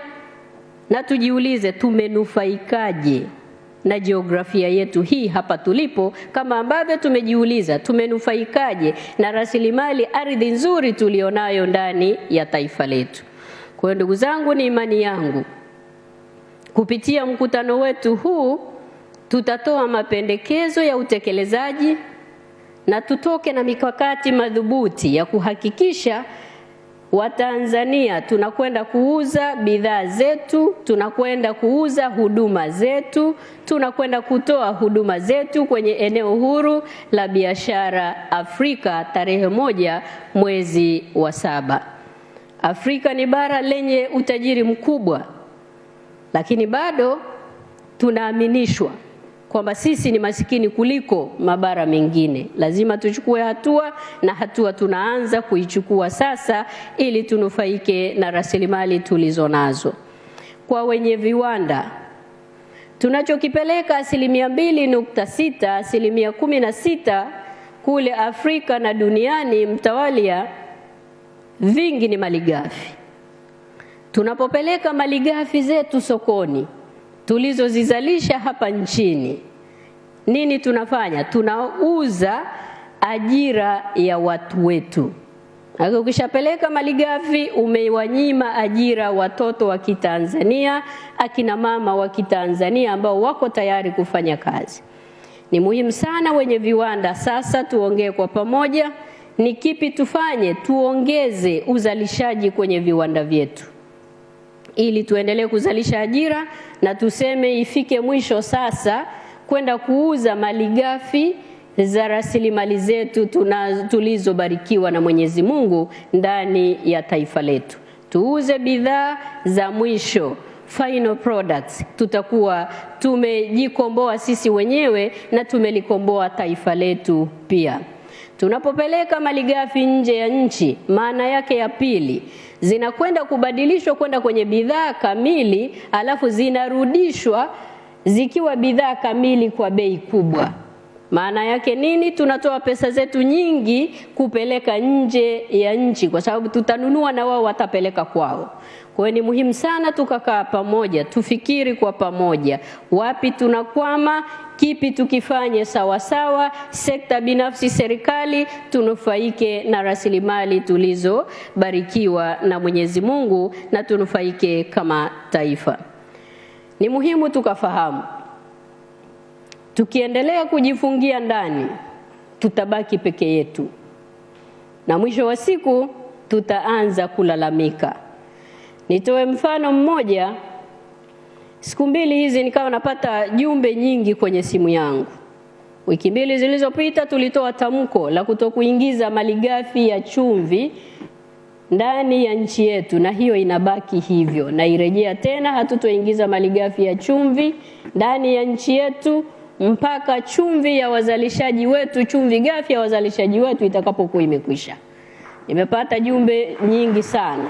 Speaker 8: na tujiulize tumenufaikaje na jiografia yetu hii hapa tulipo, kama ambavyo tumejiuliza tumenufaikaje na rasilimali ardhi nzuri tulionayo ndani ya taifa letu. Kwa hiyo ndugu zangu, ni imani yangu kupitia mkutano wetu huu tutatoa mapendekezo ya utekelezaji na tutoke na mikakati madhubuti ya kuhakikisha Watanzania tunakwenda kuuza bidhaa zetu, tunakwenda kuuza huduma zetu, tunakwenda kutoa huduma zetu kwenye eneo huru la biashara Afrika tarehe 1 mwezi wa 7. Afrika ni bara lenye utajiri mkubwa, lakini bado tunaaminishwa kwamba sisi ni masikini kuliko mabara mengine. Lazima tuchukue hatua, na hatua tunaanza kuichukua sasa ili tunufaike na rasilimali tulizonazo. Kwa wenye viwanda, tunachokipeleka 2.6%, 16% kule Afrika na duniani mtawalia, vingi ni malighafi. Tunapopeleka malighafi zetu sokoni tulizozizalisha hapa nchini, nini tunafanya? Tunauza ajira ya watu wetu. Ukishapeleka malighafi umewanyima ajira watoto wa Kitanzania, akina mama wa Kitanzania ambao wako tayari kufanya kazi. Ni muhimu sana wenye viwanda sasa tuongee kwa pamoja, ni kipi tufanye tuongeze uzalishaji kwenye viwanda vyetu ili tuendelee kuzalisha ajira, na tuseme ifike mwisho sasa kwenda kuuza malighafi za rasilimali zetu tulizobarikiwa na Mwenyezi Mungu ndani ya taifa letu. Tuuze bidhaa za mwisho, final products. Tutakuwa tumejikomboa sisi wenyewe na tumelikomboa taifa letu pia. Tunapopeleka malighafi nje ya nchi, maana yake ya pili, zinakwenda kubadilishwa kwenda kwenye bidhaa kamili, alafu zinarudishwa zikiwa bidhaa kamili kwa bei kubwa. Maana yake nini? Tunatoa pesa zetu nyingi kupeleka nje ya nchi kwa sababu tutanunua na wao watapeleka kwao. Kwa hiyo ni muhimu sana tukakaa pamoja, tufikiri kwa pamoja. Wapi tunakwama, kipi tukifanye sawa sawa, sekta binafsi, serikali, tunufaike na rasilimali tulizobarikiwa na Mwenyezi Mungu na tunufaike kama taifa. Ni muhimu tukafahamu, tukiendelea kujifungia ndani, tutabaki peke yetu. Na mwisho wa siku, tutaanza kulalamika. Nitoe mfano mmoja. Siku mbili hizi nikawa napata jumbe nyingi kwenye simu yangu. Wiki mbili zilizopita tulitoa tamko la kutokuingiza malighafi ya chumvi ndani ya nchi yetu, na hiyo inabaki hivyo. Na irejea tena, hatutoingiza malighafi ya chumvi ndani ya nchi yetu mpaka chumvi ya wazalishaji wetu, chumvi ghafi ya wazalishaji wetu itakapokuwa imekwisha. Nimepata jumbe nyingi sana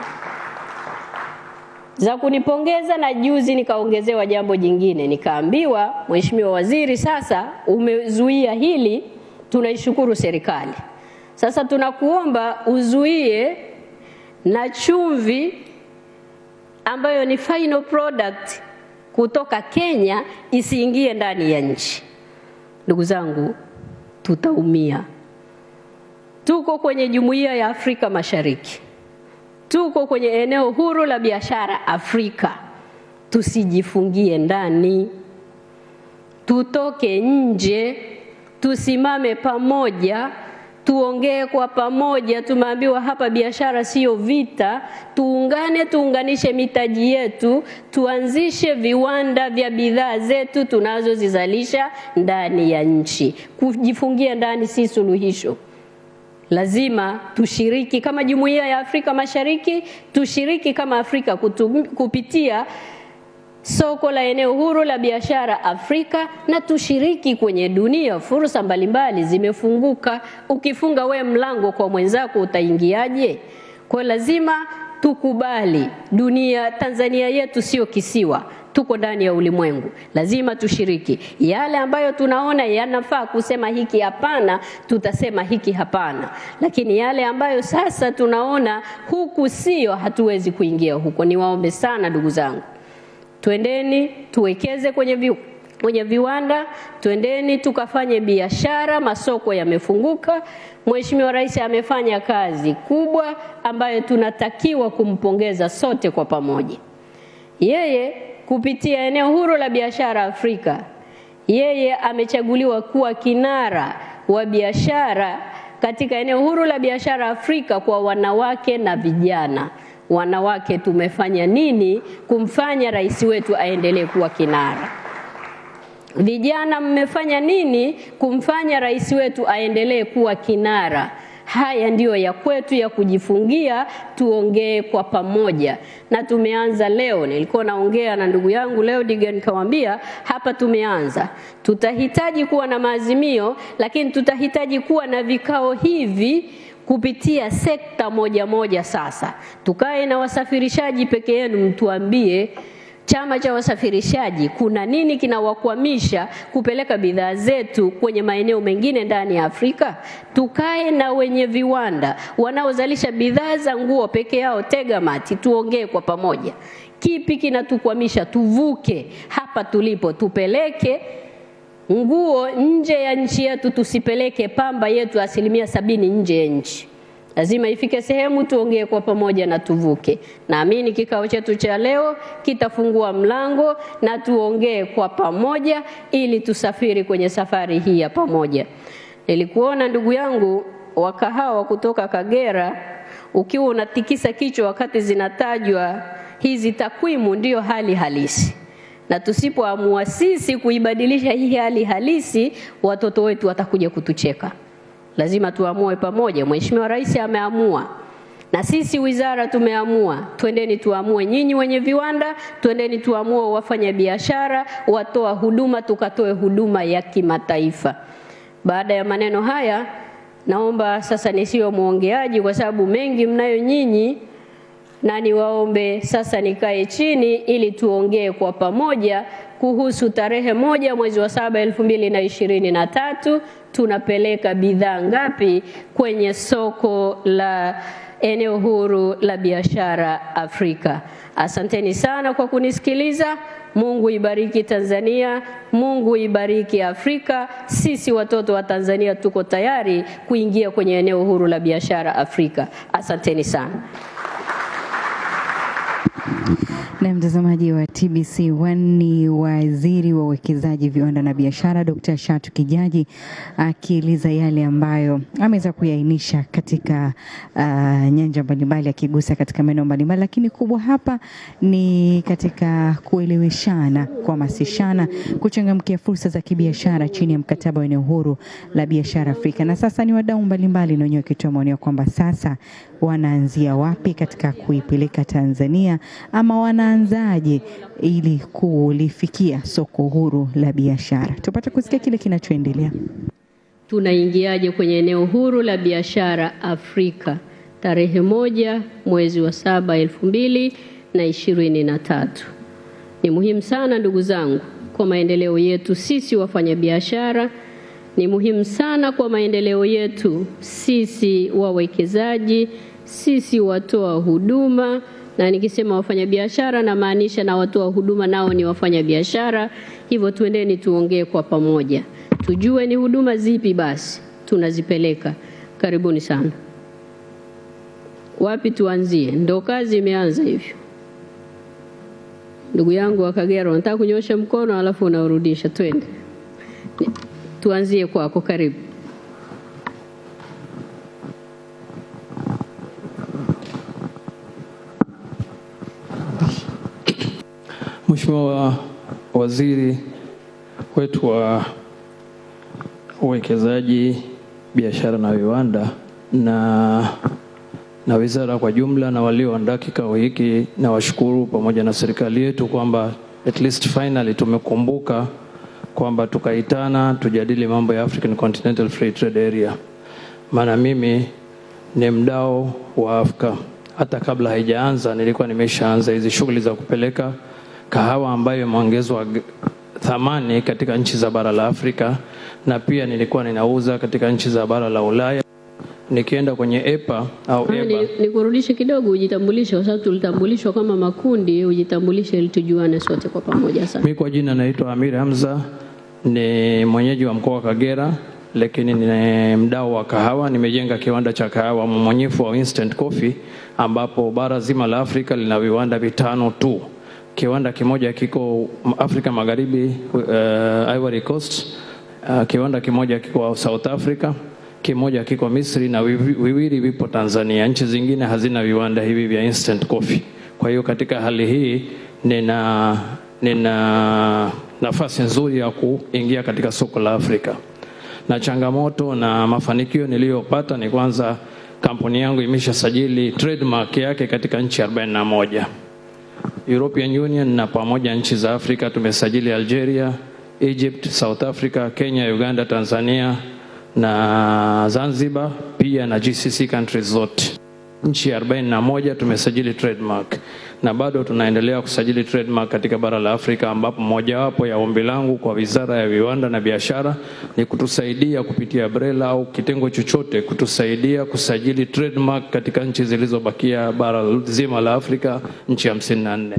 Speaker 8: za kunipongeza, na juzi nikaongezewa jambo jingine. Nikaambiwa, Mheshimiwa Waziri, sasa umezuia hili, tunaishukuru serikali. Sasa tunakuomba uzuie na chumvi ambayo ni final product kutoka Kenya isiingie ndani ya nchi. Ndugu zangu, tutaumia. Tuko kwenye Jumuiya ya Afrika Mashariki. Tuko kwenye eneo huru la biashara Afrika. Tusijifungie ndani. Tutoke nje, tusimame pamoja, tuongee kwa pamoja. Tumeambiwa hapa biashara sio vita. Tuungane, tuunganishe mitaji yetu, tuanzishe viwanda vya bidhaa zetu tunazozizalisha ndani ya nchi. Kujifungia ndani si suluhisho. Lazima tushiriki kama Jumuiya ya Afrika Mashariki, tushiriki kama Afrika kupitia soko la eneo huru la biashara Afrika, na tushiriki kwenye dunia. Fursa mbalimbali zimefunguka. Ukifunga we mlango kwa mwenzako utaingiaje? Kwa lazima tukubali dunia. Tanzania yetu sio kisiwa, tuko ndani ya ulimwengu. Lazima tushiriki. Yale ambayo tunaona yanafaa kusema hiki hapana, tutasema hiki hapana. Lakini yale ambayo sasa tunaona huku sio, hatuwezi kuingia huko. Niwaombe sana ndugu zangu, twendeni tuwekeze kwenye viwanda, twendeni tukafanye biashara. Masoko yamefunguka. Mheshimiwa Rais amefanya kazi kubwa ambayo tunatakiwa kumpongeza sote kwa pamoja. Yeye kupitia eneo huru la biashara Afrika, yeye amechaguliwa kuwa kinara wa biashara katika eneo huru la biashara Afrika kwa wanawake na vijana. Wanawake tumefanya nini kumfanya rais wetu aendelee kuwa kinara? Vijana mmefanya nini kumfanya rais wetu aendelee kuwa kinara? Haya ndiyo ya kwetu ya kujifungia, tuongee kwa pamoja. Na tumeanza leo. Nilikuwa naongea na ndugu yangu leo Diga, nikamwambia hapa tumeanza. Tutahitaji kuwa na maazimio, lakini tutahitaji kuwa na vikao hivi kupitia sekta moja moja. Sasa tukae na wasafirishaji peke yenu, mtuambie chama cha wasafirishaji kuna nini kinawakwamisha kupeleka bidhaa zetu kwenye maeneo mengine ndani ya Afrika. Tukae na wenye viwanda wanaozalisha bidhaa za nguo peke yao, tegamati, tuongee kwa pamoja. Kipi kinatukwamisha tuvuke hapa tulipo, tupeleke nguo nje ya nchi yetu, tusipeleke pamba yetu 70% nje ya nchi. Lazima ifike sehemu tuongee kwa pamoja na tuvuke. Naamini kikao chetu cha leo kitafungua mlango na tuongee kwa pamoja ili tusafiri kwenye safari hii ya pamoja. Nilikuona ndugu yangu wa kahawa kutoka Kagera ukiwa unatikisa kichwa wakati zinatajwa hizi takwimu. Ndio hali halisi. Na tusipoamua sisi kuibadilisha hii hali halisi, watoto wetu watakuja kutucheka. Lazima tuamue pamoja. Mheshimiwa Rais ameamua, na sisi wizara tumeamua. Twendeni tuamue, nyinyi wenye viwanda, twendeni tuamue wafanyabiashara, watoa huduma, tukatoe huduma ya kimataifa. Baada ya maneno haya, naomba sasa nisiwe muongeaji kwa sababu mengi mnayo nyinyi. na niwaombe sasa nikae chini ili tuongee kwa pamoja kuhusu tarehe 1 mwezi wa 7 2023 tunapeleka bidhaa ngapi kwenye soko la eneo huru la biashara Afrika. Asanteni sana kwa kunisikiliza. Mungu ibariki Tanzania, Mungu ibariki Afrika. Sisi watoto wa Tanzania tuko tayari kuingia kwenye eneo huru la biashara Afrika. Asanteni sana.
Speaker 5: Na mtazamaji wa TBC1 ni Waziri wa Uwekezaji, Viwanda na Biashara Dr. Shatu Kijaji akieleza yale ambayo ameweza kuyaainisha katika nyanja mbalimbali, akigusa katika maeneo mbalimbali, lakini kubwa hapa ni katika kueleweshana, kuhamasishana, kuchangamkia fursa za kibiashara chini ya mkataba wa eneo huru la biashara Afrika. Na sasa ni wadau mbalimbali na wenyewe wakitoa maoni kwamba sasa wanaanzia wapi katika kuipeleka Tanzania, ama wanaanzaje ili kulifikia soko huru la biashara. Tupate kusikia kile kinachoendelea.
Speaker 8: Tunaingiaje kwenye eneo huru la biashara Afrika tarehe 1 mwezi wa 7 2023. Ni muhimu sana ndugu zangu kwa maendeleo yetu sisi wafanyabiashara, ni muhimu sana kwa maendeleo yetu sisi wawekezaji, sisi watoa huduma. Na nikisema wafanyabiashara na maanisha na watoa huduma nao ni wafanyabiashara. Hivyo tuendeni tuongee kwa pamoja, tujue ni huduma zipi basi tunazipeleka. Karibuni sana. Wapi tuanzie? Ndo kazi imeanza hivyo. Ndugu yangu wa Kagera, nataka kunyosha mkono alafu unaurudisha. Twende. Tuanzie kwako, karibu.
Speaker 9: Mheshimiwa Waziri wetu wa Uwekezaji, Biashara na Viwanda na wizara kwa jumla na walioandaa kikao hiki, na washukuru pamoja na serikali yetu kwamba at least finally tumekumbuka kwamba tukaitana tujadili mambo ya African Continental Free Trade Area. Maana mimi ni mdau wa Afcfta. Hata kabla haijaanza nilikuwa nimeshaanza hizi shughuli za kupeleka kahawa ambayo imeongezwa thamani katika nchi za bara la Afrika, na pia nilikuwa ninauza katika nchi za bara la Ulaya. Nikienda kwenye EPA au EBA.
Speaker 8: Nikurudishe kidogo ujitambulishe, kwa sababu tulitambulishwa kama makundi. Ujitambulishe ili tujuane sote kwa pamoja sana.
Speaker 9: Mimi kwa jina naitwa Amir Hamza, ni mwenyeji wa mkoa wa Kagera, lakini ni mdau wa kahawa. Nimejenga kiwanda cha kahawa mmonyesho wa instant coffee, ambapo bara zima la Afrika lina viwanda 5 tu. Kiwanda kimoja kiko Afrika Magharibi, Ivory Coast, kiwanda kimoja kiko South Africa, kimoja kiko Misri, na viwili vipo Tanzania. Nchi zingine hazina viwanda hivi vya instant coffee. Kwa hiyo katika hali hii nina nafasi nzuri ya kuingia katika soko la Afrika. Na changamoto na mafanikio niliyopata ni kwanza, kampuni yangu imeshasajili trademark yake katika nchi 41. European Union na pamoja nchi za Afrika tumesajili Algeria, Egypt, South Africa, Kenya, Uganda, Tanzania na Zanzibar, pia na GCC countries zote. Nchi 41 tumesajili trademark, na bado tunaendelea kusajili trademark katika bara la Afrika, ambapo mojawapo ya ombi langu kwa Wizara ya Viwanda na Biashara ni kutusaidia kupitia BRELA au kitengo chochote kutusaidia kusajili trademark katika nchi zilizobakia bara zima la Afrika, nchi 54.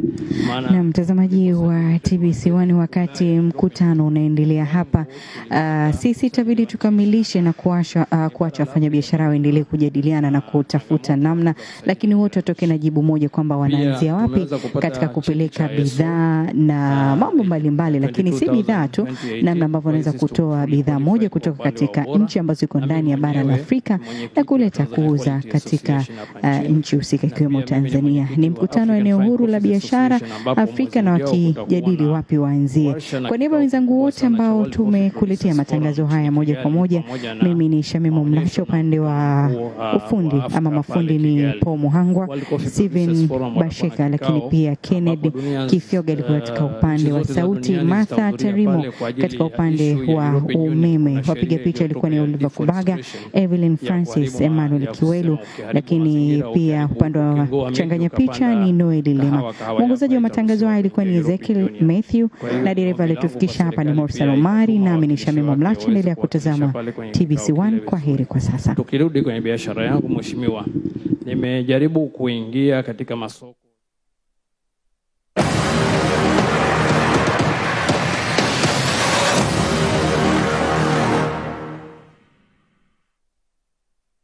Speaker 5: Na mtazamaji wa TBC1, wakati mkutano unaendelea hapa, sisi itabidi tukamilishe na kuacha wafanyabiashara waendelee kujadiliana na kutafuta namna, lakini wote watoke na jibu moja kwamba wanaanzia wapi katika kupeleka bidhaa na mambo mbalimbali, lakini si bidhaa tu, namna ambavyo wanaweza kutoa bidhaa moja kutoka katika nchi ambazo ziko ndani ya bara la Afrika na kuleta kuuza katika nchi husika ikiwemo Tanzania. Ni mkutano wa eneo huru la biashara Afrika na wakijadili wapi waanzie. Kwa niaba wenzangu wote ambao tumekuletea matangazo haya moja kwa moja, mimi ni Shamimo Mlacho, upande wa ufundi ama mafundi ni Paul Muhangwa, Steven Basheka Afrika, lakini pia Kennedy Kifyoga alikuwa katika upande wa sauti, Martha Terimo katika upande wa umeme. Wapiga picha alikuwa ni Oliver Kubaga, Evelyn Francis, Emmanuel Kiwelu, lakini pia upande wa kuchanganya picha ni Noel Lema. Mwongozaji wa matangazo haya ilikuwa ni Ezekiel Matthew na dereva alitufikisha hapa ni Morsa Omari, na mimi ni Shamima Mlachi. Endelea kutazama TBC1. Kwa heri kwa sasa.
Speaker 9: Tukirudi kwenye biashara yangu, mheshimiwa, nimejaribu kuingia katika masoko